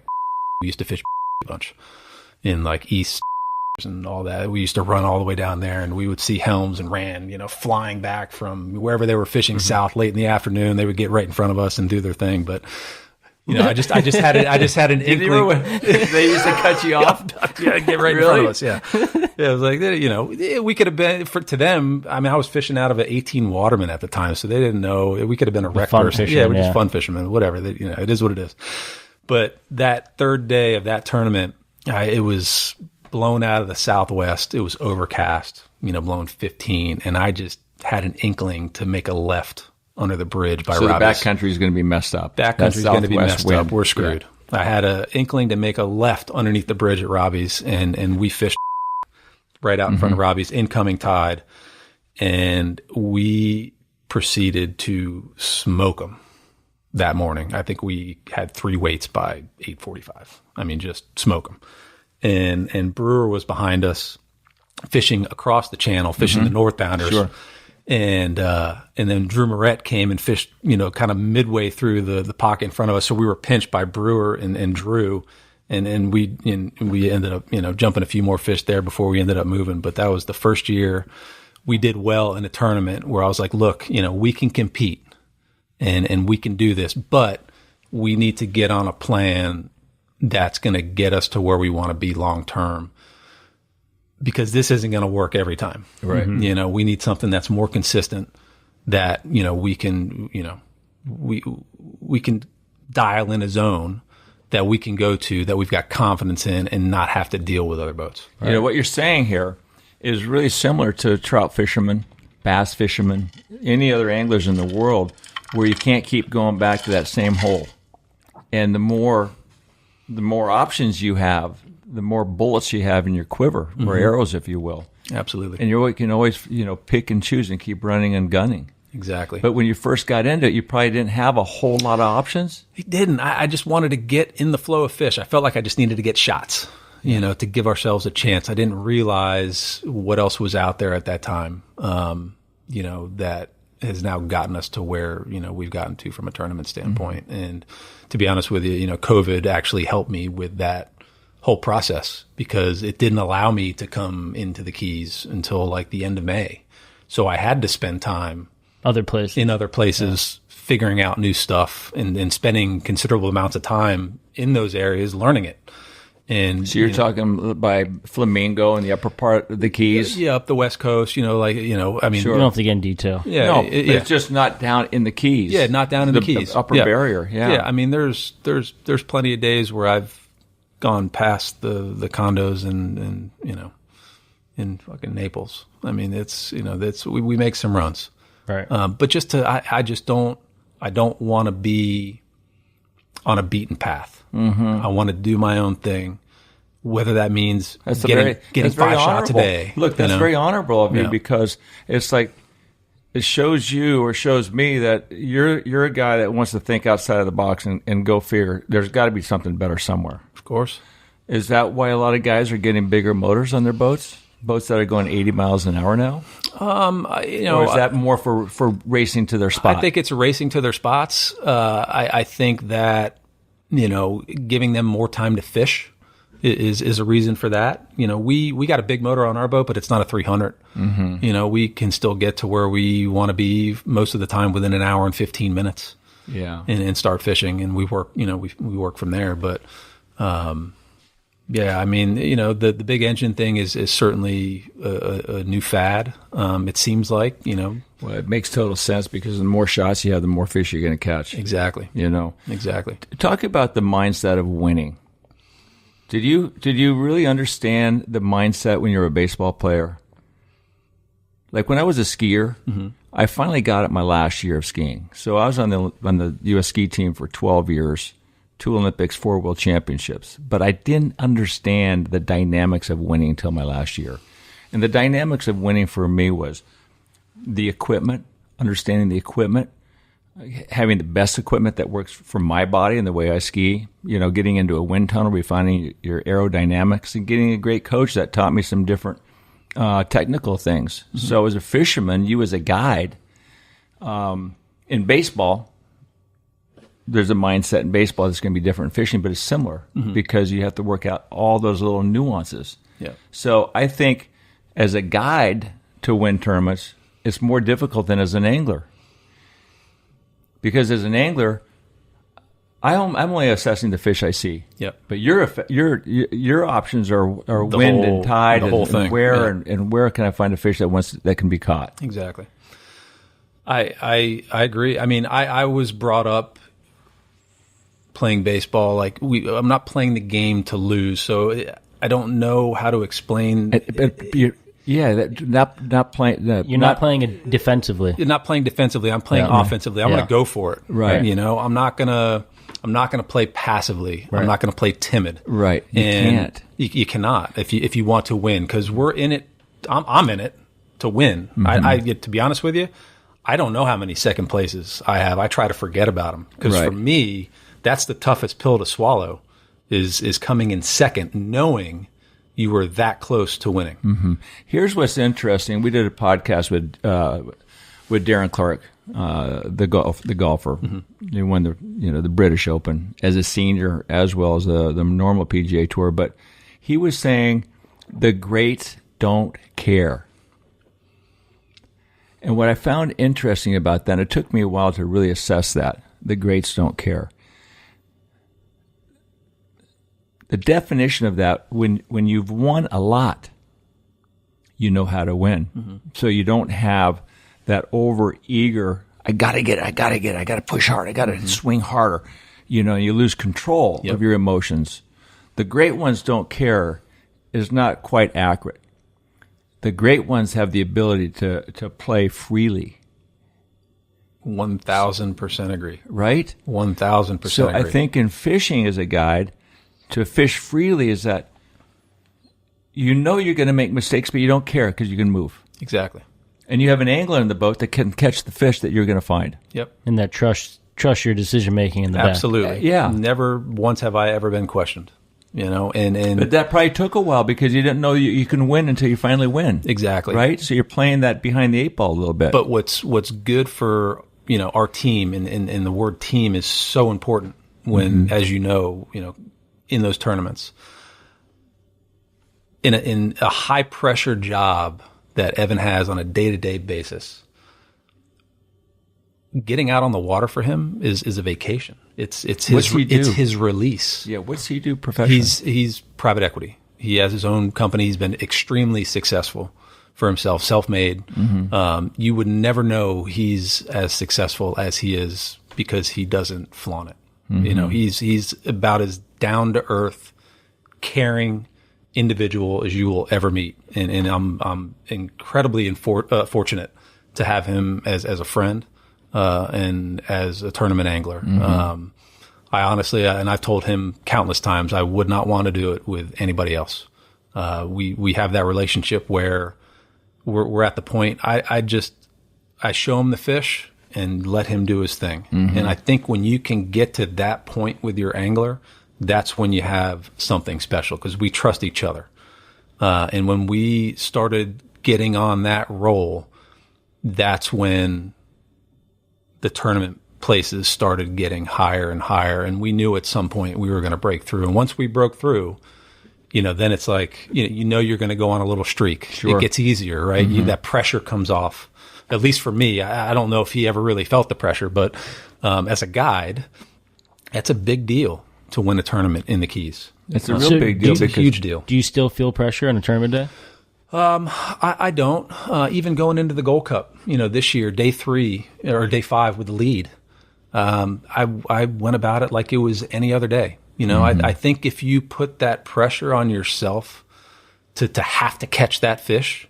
used to fish a bunch in east and all that. We used to run all the way down there, and we would see helms and ran, flying back from wherever they were fishing south late in the afternoon. They would get right in front of us and do their thing, but I just had an inkling. They used to cut you off. Yeah, get right in front of us. Yeah, it was like we could have been to them. I mean, I was fishing out of an 18 Waterman at the time, so they didn't know we could have been a wreck person. Yeah, we're just fun fishermen, whatever. It is what it is. But that third day of that tournament, it was blown out of the southwest. It was overcast, blowing 15, and I just had an inkling to make a left under the bridge by Robbie's. So the backcountry is going to be messed up. Backcountry is going to be messed wind. up. We're screwed. Yeah. I had an inkling to make a left underneath the bridge at Robbie's, and we fished right out in front of Robbie's, incoming tide, and we proceeded to smoke them that morning. I think we had 3 weights by 8:45. I mean, just smoke them. And Brewer was behind us, fishing across the channel, fishing the northbounders. Sure. And then Drew Moret came and fished, kind of midway through the pocket in front of us. So we were pinched by Brewer and Drew, and we ended up, jumping a few more fish there before we ended up moving. But that was the first year we did well in a tournament where I was like, look, we can compete and we can do this, but we need to get on a plan that's going to get us to where we want to be long term. Because this isn't going to work every time. Right. We need something that's more consistent, that, we can, we can dial in a zone that we can go to, that we've got confidence in, and not have to deal with other boats. Right? What you're saying here is really similar to trout fishermen, bass fishermen, any other anglers in the world, where you can't keep going back to that same hole. And the more options you have, the more bullets you have in your quiver, or arrows, if you will. Absolutely. And you can always, pick and choose and keep running and gunning. Exactly. But when you first got into it, you probably didn't have a whole lot of options. He didn't. I just wanted to get in the flow of fish. I felt like I just needed to get shots, to give ourselves a chance. I didn't realize what else was out there at that time, that has now gotten us to where, we've gotten to from a tournament standpoint. And to be honest with you, COVID actually helped me with that whole process, because it didn't allow me to come into the Keys until the end of May. So I had to spend time in other places, figuring out new stuff and spending considerable amounts of time in those areas learning it. And so you're talking by Flamingo and the upper part of the Keys? Yeah, up the West Coast, I mean, sure. You don't have to get in detail. Yeah, no, it's just not down in the Keys. Yeah, not down in the Keys. The upper barrier. Yeah, I mean, there's plenty of days where I've gone past the condos and in fucking Naples. I mean, it's, we make some runs. Right. But I don't want to be on a beaten path. I want to do my own thing, whether that means getting 5 shots a day. Look, that's very honorable of you, because it's like, it shows you or shows me that you're a guy that wants to think outside of the box and go figure. There's got to be something better somewhere. Of course. Is that why a lot of guys are getting bigger motors on their boats? Boats that are going 80 miles an hour now? Or is that more for racing to their spot? I think it's racing to their spots. I think that, giving them more time to fish is a reason for that. We got a big motor on our boat, but it's not a 300. We can still get to where we want to be most of the time within an hour and 15 minutes. Yeah. And start fishing, and we work, we work from there. But, yeah, I mean, the big engine thing is certainly a new fad. It seems like, Well, it makes total sense, because the more shots you have, the more fish you're going to catch. Exactly. Exactly. Talk about the mindset of winning. Did you really understand the mindset when you were a baseball player? Like when I was a skier, I finally got it my last year of skiing. So I was on the U.S. ski team for 12 years, 2 Olympics, 4 World Championships. But I didn't understand the dynamics of winning until my last year. And the dynamics of winning for me was the equipment, understanding the equipment, having the best equipment that works for my body and the way I ski, getting into a wind tunnel, refining your aerodynamics, and getting a great coach that taught me some different technical things. So as a fisherman, you as a guide, in baseball, there's a mindset in baseball that's going to be different in fishing, but it's similar because you have to work out all those little nuances. Yeah. So I think as a guide to win tournaments, it's more difficult than as an angler. Because as an angler, I'm only assessing the fish I see. Yep. But your options are wind and tide and where and where can I find a fish that can be caught. Exactly. I agree. I mean, I was brought up playing baseball. Like I'm not playing the game to lose, so I don't know how to explain. Not playing. You're not playing it defensively. You're not playing defensively. I'm playing offensively. I'm going to go for it. Right. I'm not gonna play passively. Right. I'm not gonna play timid. Right. Can't. You cannot if you want to win, because we're in it. I'm in it to win. I to be honest with you, I don't know how many second places I have. I try to forget about them, because for me, that's the toughest pill to swallow. Is coming in second, knowing you were that close to winning. Here's what's interesting. We did a podcast with Darren Clark, the golfer. He won the British Open as a senior, as well as the normal PGA Tour. But he was saying the greats don't care. And what I found interesting about that, and it took me a while to really assess that, the greats don't care. The definition of that, when you've won a lot, you know how to win. So you don't have that over-eager, I got to push hard, I got to swing harder. You lose control of your emotions. The great ones don't care is not quite accurate. The great ones have the ability to play freely. 1,000% agree. Right? 1,000% so agree. I think in fishing as a guide, to fish freely is that you're going to make mistakes, but you don't care because you can move. Exactly. And you have an angler in the boat that can catch the fish that you're going to find. Yep. And that trust your decision making in the back. Absolutely. Yeah. Never once have I ever been questioned. And but that probably took a while because you didn't know you can win until you finally win. Exactly. Right? So you're playing that behind the 8 ball a little bit. But what's good for our team, and the word team is so important when, as in those tournaments, in a high pressure job that Evan has on a day-to-day basis, getting out on the water for him is a vacation. It's his release. Yeah, what's he do professionally? He's private equity. He has his own company. He's been extremely successful for himself, self-made. You would never know he's as successful as he is because he doesn't flaunt it. He's about as down to earth, caring, individual as you will ever meet. And I'm incredibly fortunate to have him as a friend, and as a tournament angler. I honestly, and I've told him countless times, I would not want to do it with anybody else. We have that relationship where we're at the point, I show him the fish and let him do his thing. And I think when you can get to that point with your angler, that's when you have something special, because we trust each other. And when we started getting on that roll, that's when the tournament places started getting higher and higher. And we knew at some point we were going to break through. And once we broke through, then it's like, you're going to go on a little streak. Sure. It gets easier, right? That pressure comes off. At least for me, I don't know if he ever really felt the pressure, but as a guide, that's a big deal to win a tournament in the Keys. It's a real big deal. It's a huge deal. Do you still feel pressure on a tournament day? I don't. Even going into the Gold Cup, this year, day 3 or day 5 with the lead, I went about it like it was any other day. I think if you put that pressure on yourself to have to catch that fish,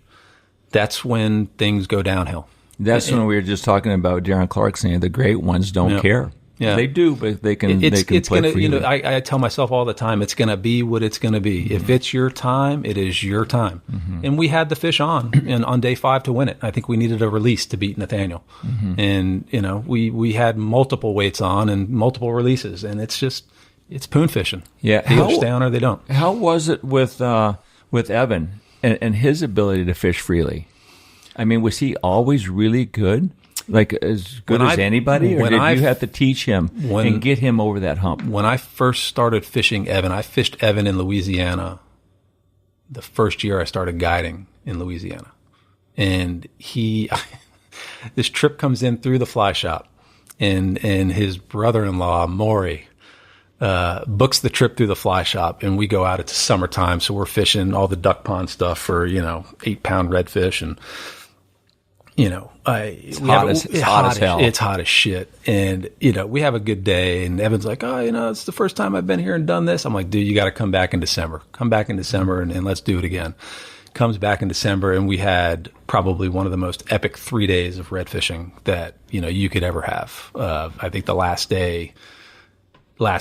that's when things go downhill. That's when we were just talking about Darren Clark saying the great ones don't care. Yeah. They do, but they can play freely. I tell myself all the time, it's going to be what it's going to be. If it's your time, it is your time. And we had the fish on day 5 to win it. I think we needed a release to beat Nathaniel. And, we had multiple weights on and multiple releases, and it's poon fishing. Yeah. They either stay on or they don't. How was it with Evan and his ability to fish freely? I mean, was he always really good? Like as good as anybody, or did you have to teach him and get him over that hump? When I first started fishing Evan, I fished Evan in Louisiana the first year I started guiding in Louisiana. And this trip comes in through the fly shop, and his brother-in-law, Maury, books the trip through the fly shop, and we go out. It's summertime, so we're fishing all the duck pond stuff for, 8-pound redfish, and it's hot as hell. It's hot as shit. And, we have a good day. And Evan's like, it's the first time I've been here and done this. I'm like, dude, you got to come back in December. Come back in December and let's do it again. Comes back in December, and we had probably one of the most epic 3 days of red fishing that, you could ever have. I think the last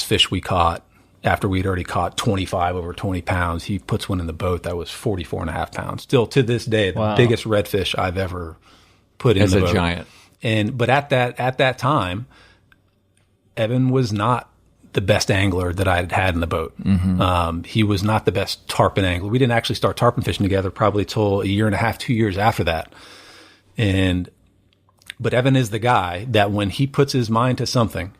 fish we caught, after we'd already caught 25 over 20 pounds, he puts one in the boat that was 44 and a half pounds. Still to this day, the biggest redfish I've ever put in the boat. As a giant. But at that time, Evan was not the best angler that I had had in the boat. He was not the best tarpon angler. We didn't actually start tarpon fishing together probably till a year and a half, 2 years after that. But Evan is the guy that when he puts his mind to something,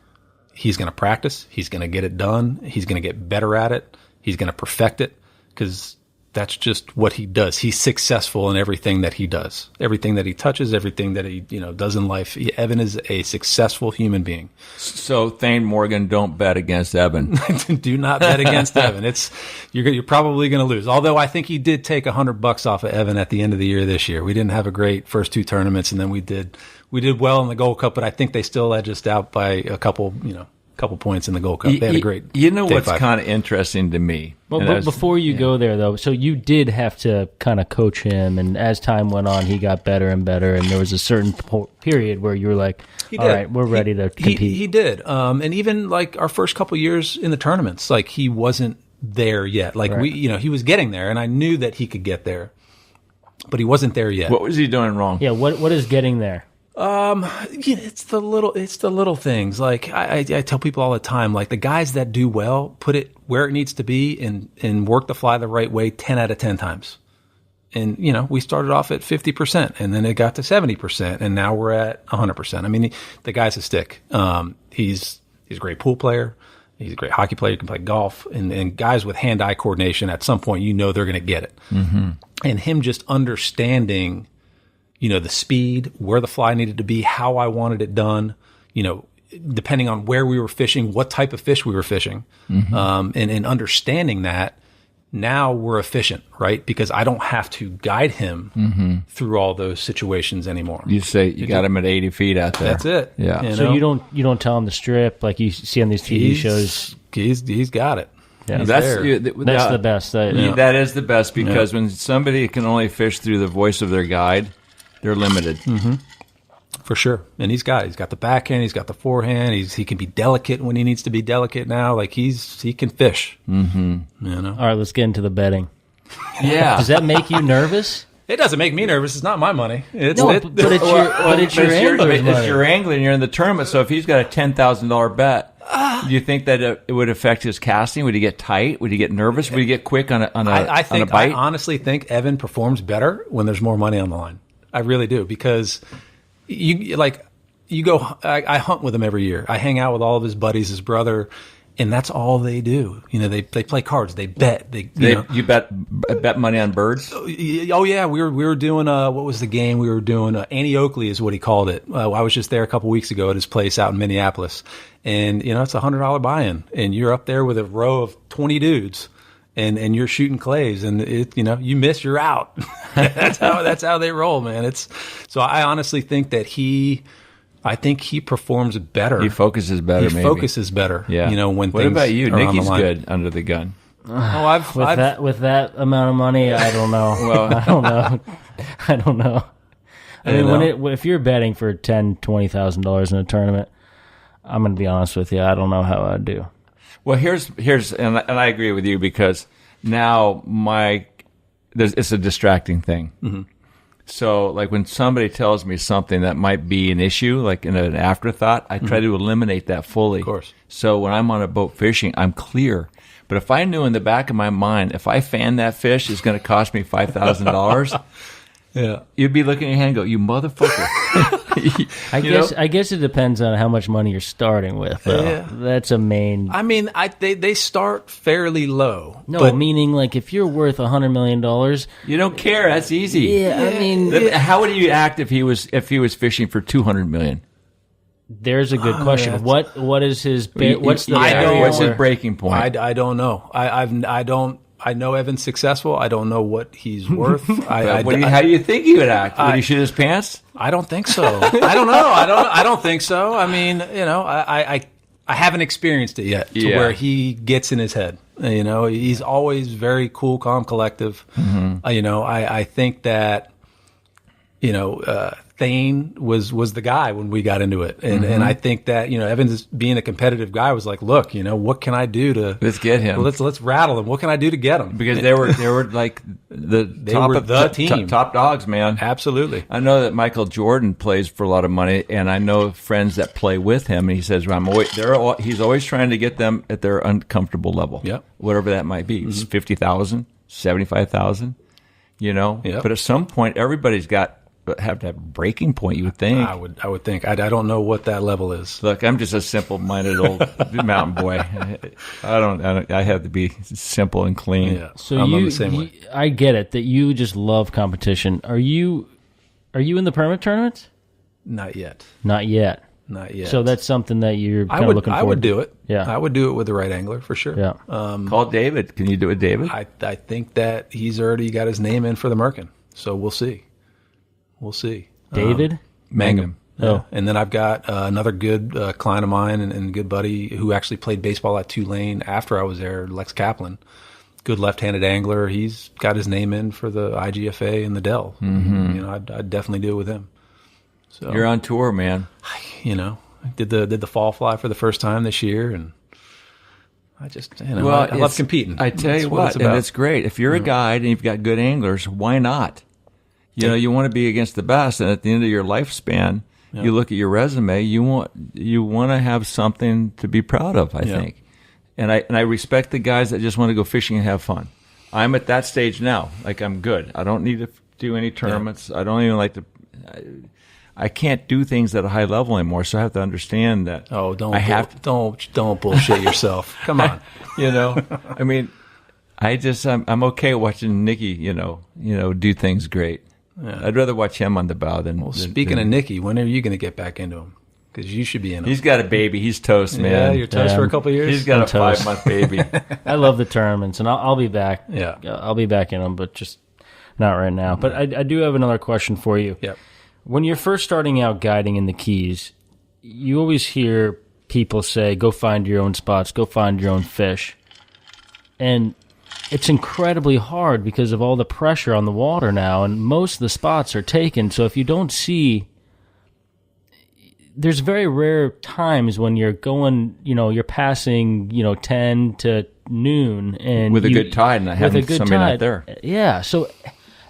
he's going to practice. He's going to get it done. He's going to get better at it. He's going to perfect it, because that's just what he does. He's successful in everything that he does, everything that he touches, everything that he does in life. Evan is a successful human being. So Thane Morgan, don't bet against Evan. Do not bet against Evan. You're probably going to lose. Although I think he did take $100 off of Evan at the end of the year this year. We didn't have a great first 2 tournaments, and then we did well in the Gold Cup, but I think they still edged us out by a couple points in the Gold Cup. They had a great what's kind of interesting to me? Well, but before you go there, though, so you did have to kind of coach him, and as time went on, he got better and better, and there was a certain period where you were like, all right, we're ready to compete. He did. And even like our first couple years in the tournaments, like he wasn't there yet. Like he was getting there, and I knew that he could get there, but he wasn't there yet. What was he doing wrong? Yeah, what is getting there? It's the little things. Like I tell people all the time, like the guys that do well, put it where it needs to be and work the fly the right way 10 out of 10 times. And, we started off at 50%, and then it got to 70%, and now we're at 100%. I mean, the guy's a stick. He's a great pool player. He's a great hockey player. He can play golf. And guys with hand-eye coordination, at some point, they're going to get it. And him just understanding the speed, where the fly needed to be, how I wanted it done, depending on where we were fishing, what type of fish we were fishing, and understanding that, now we're efficient, right? Because I don't have to guide him through all those situations anymore. You say you got him at 80 feet out there. That's it. Yeah. So you don't tell him to strip like you see on these TV shows. He's got it. Yeah. That's the best. That is the best because when somebody can only fish through the voice of their guide, they're limited. Mm-hmm. For sure. And he's got the backhand, he's got the forehand, he can be delicate when he needs to be delicate now. Like he can fish. Mm-hmm. You know? All right, let's get into the betting. Yeah. Does that make you nervous? It doesn't make me nervous. It's not my money. But it's your angler's money. It's your angler, and you're in the tournament. So if he's got a $10,000 bet, do you think that it would affect his casting? Would he get tight? Would he get nervous? Would he get quick on a bite? I honestly think Evan performs better when there's more money on the line. I really do, because I hunt with him every year. I hang out with all of his buddies, his brother. And that's all they do. You know, they play cards. They bet. You bet money on birds? Oh yeah, we were doing what was the game we were doing? Annie Oakley is what he called it. I was just there a couple weeks ago at his place out in Minneapolis, and it's $100 buy-in, and you're up there with a row of 20 dudes, and you're shooting clays, and you miss, you're out. that's how they roll, man. So I honestly think that he performs better. He focuses better. He focuses better. Yeah. When what things about you? are Nikki's on the line. good under the gun. With that amount of money, I don't know. Well, I don't know. I mean, if you're betting for $10,000-$20,000 in a tournament, I'm going to be honest with you. I don't know how I'd do. Well, here's and I agree with you, because now it's a distracting thing. Mm-hmm. So, like, when somebody tells me something that might be an issue, like in an afterthought, I try to eliminate that fully. Of course. So when I'm on a boat fishing, I'm clear. But if I knew in the back of my mind, if I fan that fish, it's going to cost me $5,000, yeah, you'd be looking at your hand and go, you motherfucker. I guess it depends on how much money you're starting with, though. Yeah. That's a main... I mean, they start fairly low. No, meaning, like, if you're worth $100 million... You don't care. That's easy. Yeah, I mean... How would you act if he was fishing for $200 million? There's a good question. What is his... What's his breaking point? I don't know. I know Evan's successful. I don't know what he's worth. How do you think he would act? Would he shoot his pants? I don't think so. I don't know. I don't think so. I mean, I haven't experienced it yet to where he gets in his head. He's always very cool, calm, collective. Mm-hmm. I think that, Thane was the guy when we got into it. And I think that, Evans being a competitive guy was like, look, what can I do to... Let's get him. Let's rattle him. What can I do to get him? Because they were like the team. Top dogs, man. Absolutely. I know that Michael Jordan plays for a lot of money, and I know friends that play with him, and he says, he's always trying to get them at their uncomfortable level. Yep. Whatever that might be. Mm-hmm. 50,000, 75,000, Yep. But at some point, everybody's have to have a breaking point, you would think. I would think. I don't know what that level is. Look, I'm just a simple-minded old mountain boy. I have to be simple and clean. Yeah. So I'm the same way. I get it that you just love competition. Are you in the permit tournaments? Not yet. So that's something that you're kind of looking forward to. I would do it. Yeah. I would do it with the right angler for sure. Yeah. Call David. Can you do it, David? I think that he's already got his name in for the Merkin. So we'll see. David? Mangum. Yeah. Oh. And then I've got another good client of mine and good buddy who actually played baseball at Tulane after I was there, Lex Kaplan. Good left-handed angler. He's got his name in for the IGFA and the Dell. Mm-hmm. I'd definitely do it with him. So you're on tour, man. I did the fall fly for the first time this year, and I just I love competing. I tell you what, and it's great. If you're a guide and you've got good anglers, why not? You want to be against the best, and at the end of your lifespan, you look at your resume. You want to have something to be proud of. I think, and I respect the guys that just want to go fishing and have fun. I'm at that stage now. Like, I'm good. I don't need to do any tournaments. Yeah. I don't even like to. I can't do things at a high level anymore, so I have to understand that. Oh, don't bullshit yourself. Come on. I mean, I'm okay watching Nikki. Do things great. Yeah. I'd rather watch him on the bow than... Well, speaking of Nicky, when are you going to get back into him? Because you should be in him. He's got a baby. He's toast, man. Yeah, you're toast for a couple of years? He's got a 5-month baby. I love the tournaments, and I'll be back. Yeah. I'll be back in them, but just not right now. But I do have another question for you. Yep. When you're first starting out guiding in the Keys, you always hear people say, go find your own spots, go find your own fish. and it's incredibly hard because of all the pressure on the water now, and most of the spots are taken. So if you don't see, there's very rare times when you're going, you're passing, 10 to noon, and with a good tide, and I have somebody not there. Yeah, so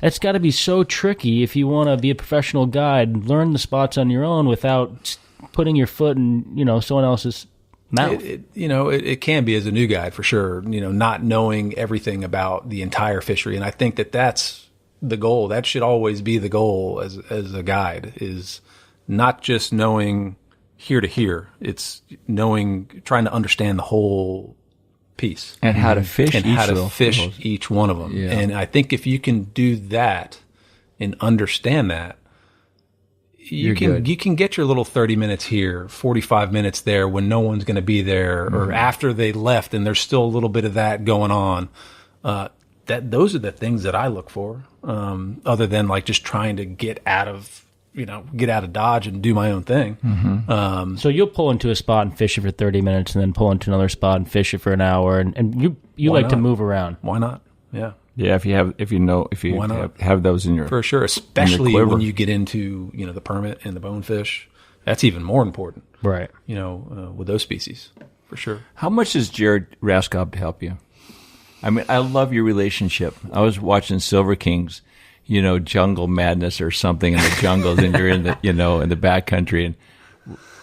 it's got to be so tricky if you want to be a professional guide, learn the spots on your own without putting your foot in, someone else's mouth. It can be as a new guide for sure, not knowing everything about the entire fishery. And I think that's the goal. That should always be the goal as a guide, is not just knowing here to here. It's trying to understand the whole piece. And how to fish each one of them. Yeah. And I think if you can do that and understand that, you can get your little 30 minutes here, 45 minutes there when no one's going to be there, or after they left and there's still a little bit of that going on. Those are the things that I look for, other than like just trying to get out of Dodge and do my own thing. Mm-hmm. So you'll pull into a spot and fish it for 30 minutes, and then pull into another spot and fish it for an hour, and you like to move around. Why not? Yeah. Yeah, if you have those in your, for sure, especially when you get into the permit and the bonefish, that's even more important, right? With those species, for sure. How much does Jared Raskob help you? I mean, I love your relationship. I was watching Silver Kings, Jungle Madness or something in the jungles, and you're in the in the backcountry,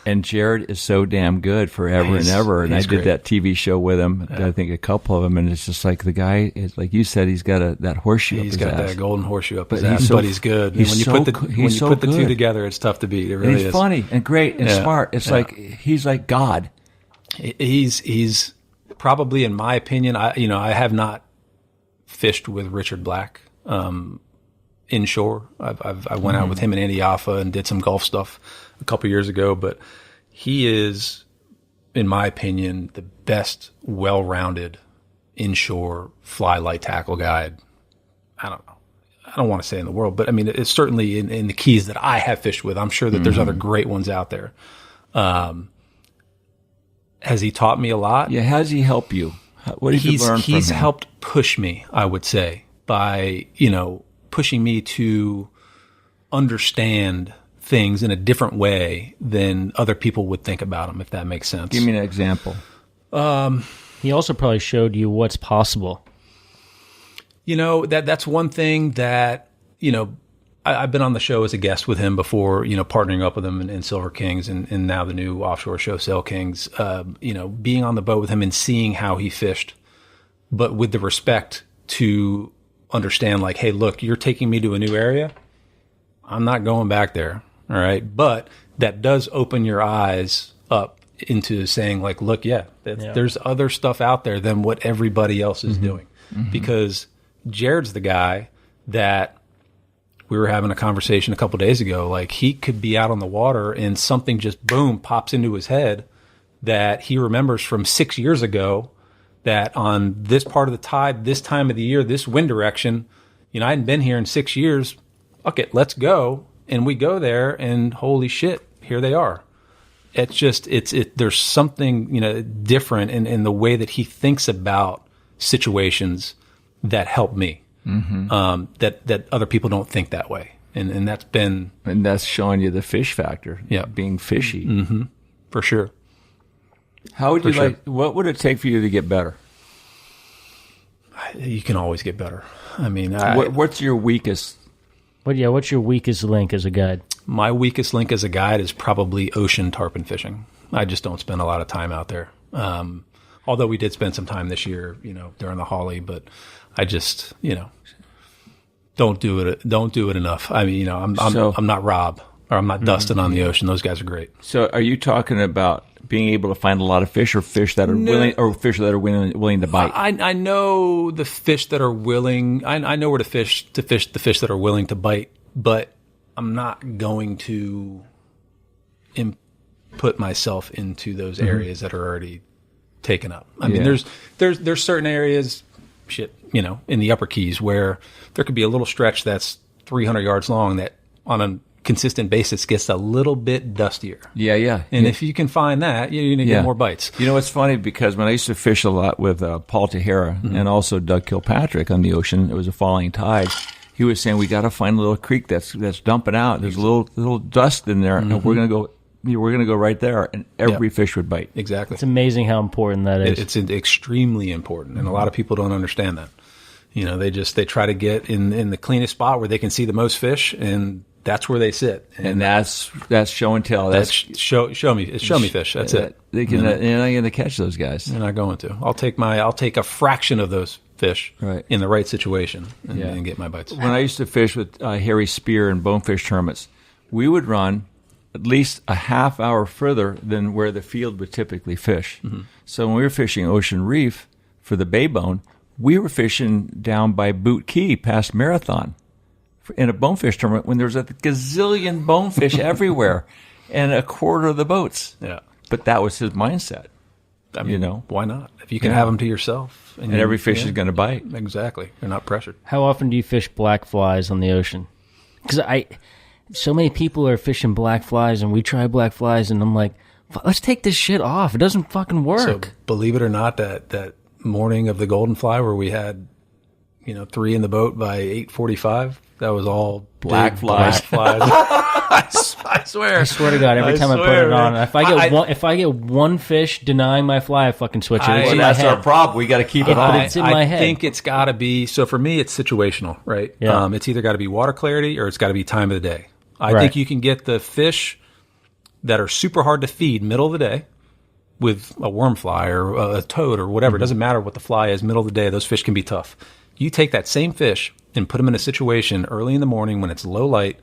and Jared is so damn good forever and ever. And I did that TV show with him, I think a couple of them, and it's just like the guy is, like you said, he's got that horseshoe. He's up his got ass. That golden horseshoe up his ass, but he's good. When you put the two together, it's tough to beat. It really is. He's funny and great and smart. It's like he's like God. He's probably, in my opinion, I have not fished with Richard Black inshore. I went out with him and Andy Yaffa and did some golf stuff a couple years ago, but he is, in my opinion, the best well-rounded inshore fly light tackle guide. I don't want to say in the world, but I mean, it's certainly in the keys that I have fished with. I'm sure that there's other great ones out there. Has he taught me a lot? Yeah. How does he help you? What did you learn from him? He's helped push me, I would say, by, pushing me to understand things in a different way than other people would think about them, if that makes sense. Give me an example. He also probably showed you what's possible. That's one thing that, I've been on the show as a guest with him before, partnering up with him in Silver Kings and now the new offshore show, Sail Kings, being on the boat with him and seeing how he fished, but with the respect to understand, like, hey, look, you're taking me to a new area. I'm not going back there. All right. But that does open your eyes up into saying, like, look, there's other stuff out there than what everybody else is doing. Mm-hmm. Because Jared's the guy that we were having a conversation a couple days ago. Like, he could be out on the water and something just, boom, pops into his head that he remembers from 6 years ago, that on this part of the tide, this time of the year, this wind direction, I hadn't been here in 6 years. Okay, let's go. And we go there, and holy shit, here they are. It's just, there's something, different in the way that he thinks about situations that help me. Mm-hmm. That other people don't think that way. And that's been... And that's showing you the fish factor. Yeah. Being fishy. Mm-hmm. For sure. How would you what would it take for you to get better? You can always get better. I mean, what's your weakest? What's your weakest link as a guide? My weakest link as a guide is probably ocean tarpon fishing. I just don't spend a lot of time out there. Although we did spend some time this year, during the Hawley, but I just, don't do it enough. I mean, I'm not Rob, or I'm not Dustin on the ocean. Those guys are great. So are you talking about being able to find a lot of fish, or fish that are willing to bite? I know the fish that are willing. I know where to fish the fish that are willing to bite, but I'm not going to put myself into those areas that are already taken up. I mean, there's certain areas, in the Upper Keys where there could be a little stretch that's 300 yards long that on a consistent basis gets a little bit dustier. Yeah. And if you can find that, you're going to get more bites. You know, it's funny because when I used to fish a lot with Paul Tahara and also Doug Kilpatrick on the ocean, it was a falling tide. He was saying, we got to find a little creek that's dumping out. There's a little dust in there, and we're going to go right there, and every fish would bite. Exactly. It's amazing how important that is. It's extremely important, and a lot of people don't understand that. You know, they try to get in the cleanest spot where they can see the most fish, and that's where they sit. And that's show and tell. That's show me. It's show me fish. That's it. They can. You're not going to catch those guys. They're not going to. I'll take a fraction of those fish in the right situation and get my bites. When I used to fish with Harry Spear and bonefish tournaments, we would run at least a half hour further than where the field would typically fish. So when we were fishing Ocean Reef for the bay bone, we were fishing down by Boot Key past Marathon in a bonefish tournament when there was a gazillion bonefish everywhere and a quarter of the boats. Yeah. But that was his mindset. I mean, why not? If you can have them to yourself. And every fish is going to bite. Exactly. They're not pressured. How often do you fish black flies on the ocean? Because so many people are fishing black flies, and we try black flies, and I'm like, let's take this shit off. It doesn't fucking work. So believe it or not, that morning of the Golden Fly where we had, 3 in the boat by 8:45, that was all black flies. I swear. I swear to God, every time I put it on, if I get one fish denying my fly, I fucking switch it. It's in my that's head. our problem. We got to keep it on. But it's in my head. I think it's got to be. So for me, it's situational, right? Yeah. It's either got to be water clarity or it's got to be time of the day. I think you can get the fish that are super hard to feed middle of the day with a worm fly or a toad or whatever. It doesn't matter what the fly is. Middle of the day, those fish can be tough. You take that same fish and put them in a situation early in the morning when it's low light.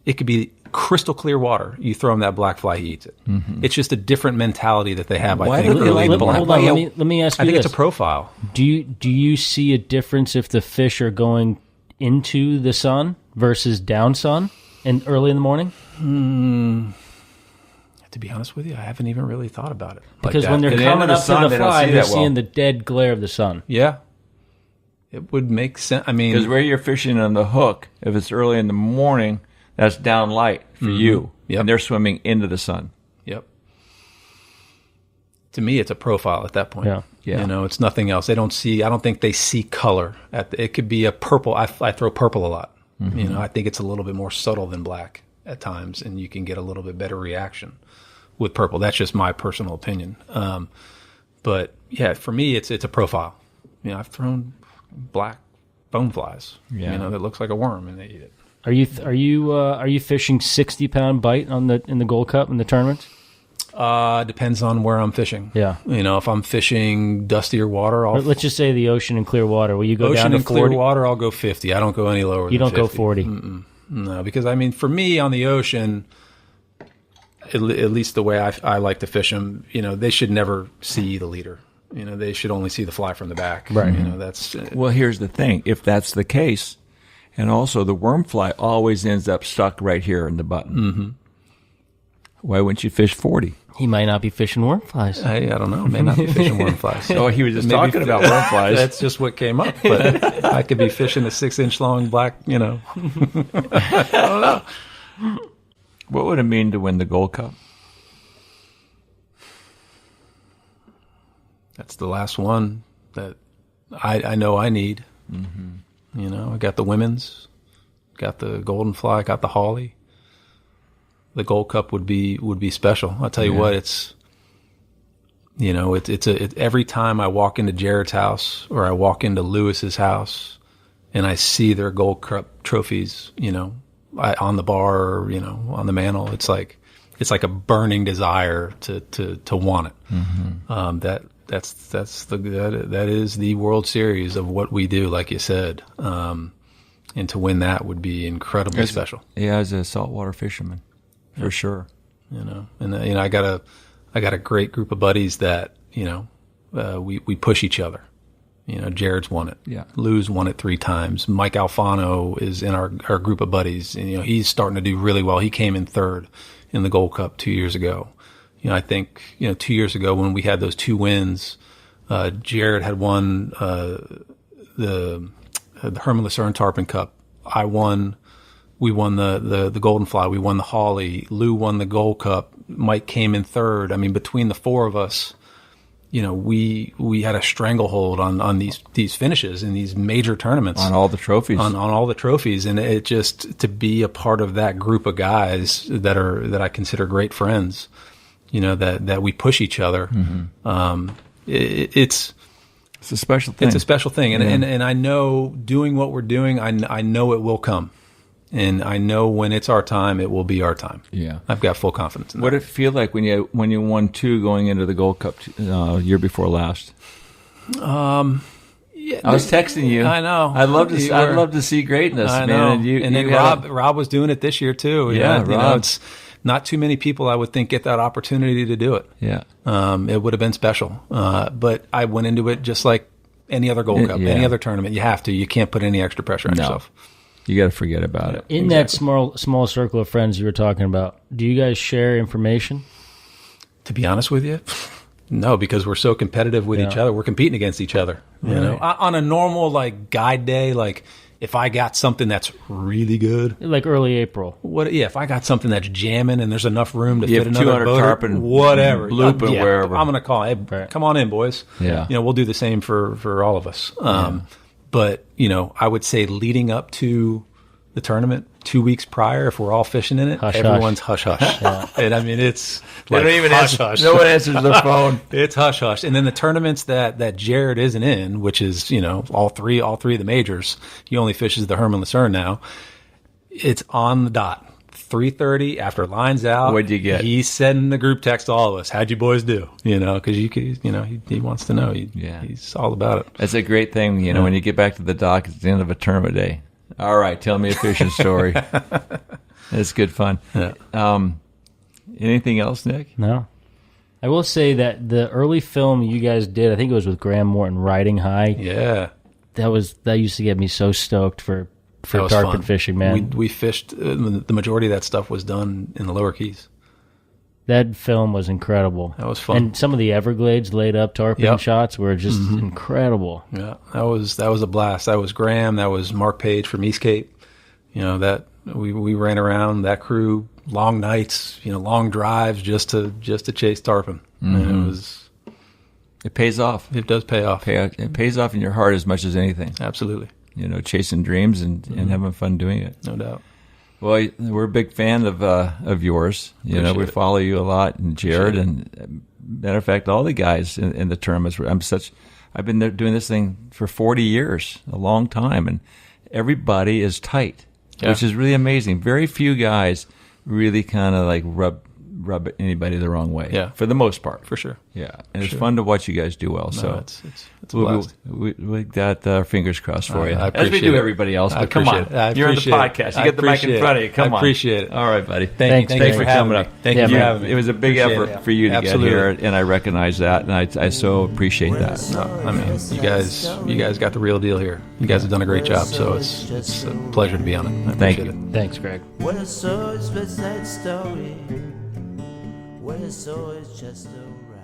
It could be crystal clear water. You throw him that black fly, he eats it. It's just a different mentality that they have. I think. Hold on, let me ask you I think this. it's a profile. Do you see a difference if the fish are going into the sun versus down sun and early in the morning? To be honest with you, I haven't even really thought about it. Because when they're coming up to the fly, they're seeing the dead glare of the sun. Yeah. It would make sense. I mean, because where you're fishing on the hook, if it's early in the morning, that's down light for you. Yep. And they're swimming into the sun. Yep. To me, it's a profile at that point. Yeah. It's nothing else. I don't think they see color. It could be a purple. I throw purple a lot. I think it's a little bit more subtle than black at times, and you can get a little bit better reaction with purple. That's just my personal opinion. But yeah, for me, it's a profile. I've thrown black bone flies. That looks like a worm, and they eat it. Are you fishing 60-pound bite in the Gold Cup in the tournament? Depends on where I'm fishing. Yeah. If I'm fishing dustier water, let's just say the ocean and clear water. Will you go down to 40? Ocean and clear water, I'll go 50. I don't go any lower than 50. You don't go 40? No, because for me on the ocean, at least the way I like to fish them, they should never see the leader. They should only see the fly from the back. Right. That's well, here's the thing. If that's the case, and also the worm fly always ends up stuck right here in the button. Why wouldn't you fish 40? He might not be fishing worm flies. I don't know. May not be fishing worm flies. Oh, he was just talking about worm flies. That's just what came up. But I could be fishing a 6-inch long black, I don't know. What would it mean to win the Gold Cup? That's the last one that I know I need. I got the women's, got the Golden Fly, got the Hawley. The Gold Cup would be special. I'll tell you what, it's every time I walk into Jared's house or I walk into Lewis's house and I see their Gold Cup trophies, on the bar or, on the mantle, it's like a burning desire to want it. That is the World Series of what we do, like you said. And to win that would be incredibly special. Yeah, as a saltwater fisherman. For sure, I got a great group of buddies that we push each other. Jared's won it. Yeah, Lou's won it 3 times. Mike Alfano is in our group of buddies, and he's starting to do really well. He came in 3rd in the Gold Cup 2 years ago. I think 2 years ago when we had those 2 wins, Jared had won the Herman Lucerne Tarpon Cup. I won we won the Golden Fly, we won the Hawley, Lou won the Gold Cup, Mike came in third. I mean, between the four of us, you know, we had a stranglehold on these finishes in these major tournaments, on all the trophies, on all the trophies, and it just to be a part of that group of guys that I consider great friends, you know, that we push each other. It's a special thing. It's a special thing, and I know doing what we're doing, I know it will come. And I know when it's our time, it will be our time. Yeah, I've got full confidence in that. What did it feel like when you won 2 going into the Gold Cup year before last? Yeah, I was texting you. I know. I'd love to see greatness, I man. know. And then Rob was doing it this year too. Yeah, Rob. You know, it's not too many people I would think get that opportunity to do it. Yeah, it would have been special. But I went into it just like any other Gold Cup, any other tournament. You have to. You can't put any extra pressure on yourself. You got to forget about it. In that small circle of friends you were talking about, do you guys share information? To be honest with you, no, because we're so competitive with each other. We're competing against each other. You know, on a normal like guide day, like if I got something that's really good, like early April. If I got something that's jamming and there's enough room to fit another boat, tarpon, whatever, blooping wherever, I'm going to call. Hey, come on in, boys. Yeah, you know, we'll do the same for all of us. But, you know, I would say leading up to the tournament, 2 weeks prior, if we're all fishing in it, everyone's hush-hush. Yeah. And, I mean, it's like hush-hush. No one answers the phone. It's hush-hush. And then the tournaments that Jared isn't in, which is, you know, all three of the majors, he only fishes the Herman Lucerne now, it's on the dot. 3:30 after line's out. What'd you get? He's sending the group text to all of us. How'd you boys do? You know, because he wants to know. He's all about it. That's a great thing. You know, when you get back to the dock at the end of a tournament day. All right, tell me a fishing story. It's good fun. Yeah. Anything else, Nick? No. I will say that the early film you guys did, I think it was with Graham Morton, Riding High. Yeah. That used to get me so stoked for tarpon fishing, man. We fished, the majority of that stuff was done in the Lower Keys. That film was incredible. That was fun. And some of the Everglades laid up tarpon shots were just incredible. Yeah, that was a blast. That was Graham. That was Mark Page from East Cape. You know, that we ran around, that crew, long nights, you know, long drives just to chase tarpon. And it pays off. It does pay off. It pays off in your heart as much as anything. Absolutely. You know, chasing dreams and having fun doing it. No doubt. Well, we're a big fan of yours. You know, we follow you a lot, and Jared, and matter of fact, all the guys in the tournaments. I've been doing this thing for 40 years, a long time, and everybody is tight, which is really amazing. Very few guys really kind of like rub anybody the wrong way. Yeah, for the most part, for sure. Yeah, and it's fun to watch you guys do well. No, so it's a blast. We got our fingers crossed for you, as we do everybody else. But come on, you're on the podcast. You get the mic in front of you. Come on, I appreciate it. All right, buddy. Thanks for coming up. Thank you for having me. It was a big effort for you to get here, and I recognize that, and I so appreciate that. No, I mean, you guys got the real deal here. You guys have done a great job, so it's a pleasure to be on it. Thank you. Thanks, Greg. What I saw is West Side Story. What I saw is just a